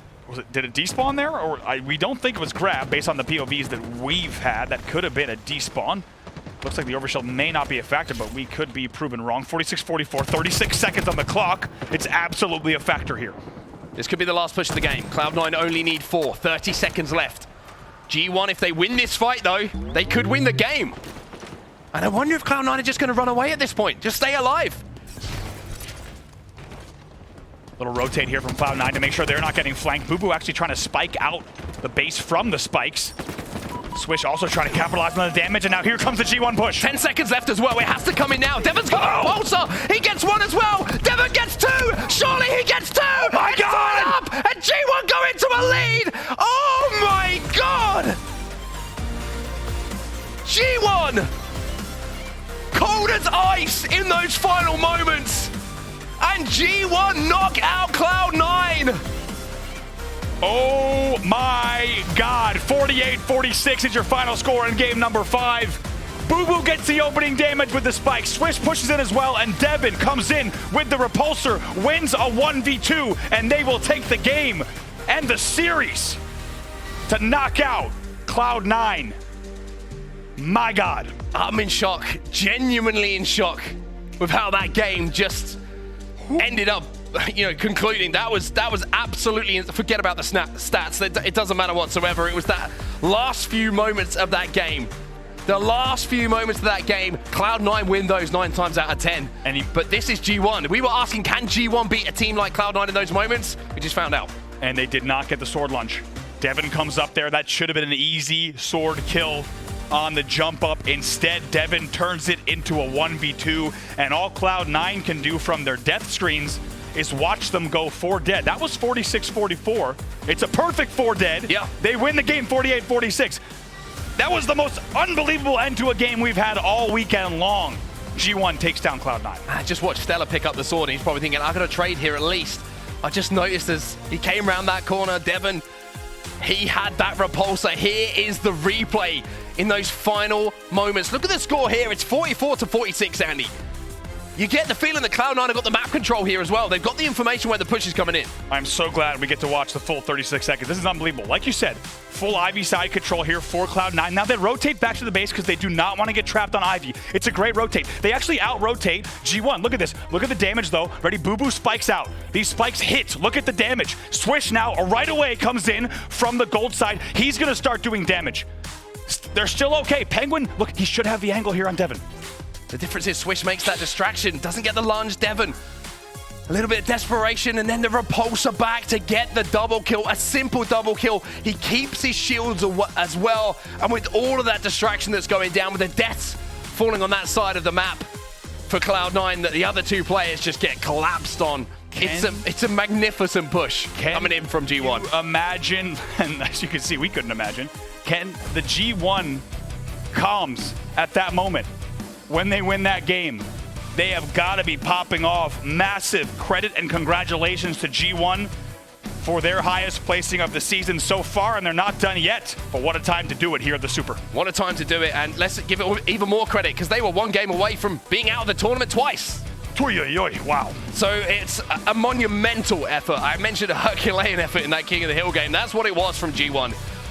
Did it despawn there? Or we don't think it was grab based on the POVs that we've had. That could have been a despawn. Looks like the overshield may not be a factor, but we could be proven wrong. 46-44, 36 seconds on the clock. It's absolutely a factor here. This could be the last push of the game. Cloud9 only need 4, 30 seconds left. G1, if they win this fight though, they could win the game. And I wonder if Cloud9 are just going to run away at this point. Just stay alive. Little rotate here from Cloud9 to make sure they're not getting flanked. Bubu actually trying to spike out the base from the spikes. Swish also trying to capitalize on the damage, and now here comes the G1 push. 10 seconds left as well. It has to come in now. Devon's got a pulsar. He gets 1 as well. Devon gets 2. Surely he gets 2. My God! Up, and G1 go into a lead. Oh my God! G1 cold as ice in those final moments, and G1 knock out Cloud9. Oh my God, 48-46 is your final score in game number 5. Bubu gets the opening damage with the spike. Swish pushes in as well, and Devon comes in with the repulsor, wins a 1v2, and they will take the game and the series to knock out Cloud9. My God. I'm in shock, genuinely in shock with how that game just ended up, you know, concluding. That was absolutely, forget about the stats. It doesn't matter whatsoever. It was that last few moments of that game. The last few moments of that game, Cloud9 win those 9 times out of 10. But this is G1. We were asking, can G1 beat a team like Cloud9 in those moments? We just found out. And they did not get the sword lunge. Devon comes up there. That should have been an easy sword kill on the jump up. Instead, Devon turns it into a 1v2. And all Cloud9 can do from their death screens is watch them go 4 dead. That was 46-44. It's a perfect 4 dead. Yeah. They win the game 48-46. That was the most unbelievable end to a game we've had all weekend long. G1 takes down Cloud9. I just watched StelluR pick up the sword, and he's probably thinking, I got to trade here at least. I just noticed as he came around that corner, Devon, he had that repulsor. Here is the replay in those final moments. Look at the score here. It's 44-46, Andy. You get the feeling that Cloud9 have got the map control here as well. They've got the information where the push is coming in. I'm so glad we get to watch the full 36 seconds. This is unbelievable. Like you said, full Ivy side control here for Cloud9. Now they rotate back to the base because they do not want to get trapped on Ivy. It's a great rotate. They actually out-rotate G1. Look at this. Look at the damage, though. Ready? Bubu spikes out. These spikes hit. Look at the damage. Swish now right away comes in from the gold side. He's going to start doing damage. They're still okay. Pznguin, look, he should have the angle here on Devon. The difference is Swish makes that distraction, doesn't get the lunge, Devon. A little bit of desperation, and then the repulsor back to get the double kill, a simple double kill. He keeps his shields as well, and with all of that distraction that's going down, with the deaths falling on that side of the map for Cloud9, that the other two players just get collapsed on. It's a magnificent push coming in from G1. Imagine, and as you can see, we couldn't imagine, can the G1 comms at that moment, when they win that game, they have got to be popping off massive credit and congratulations to G1 for their highest placing of the season so far, and they're not done yet. But what a time to do it here at the Super. What a time to do it, and let's give it even more credit, because they were one game away from being out of the tournament twice. Wow. So it's a monumental effort. I mentioned a Herculean effort in that King of the Hill game. That's what it was from G1.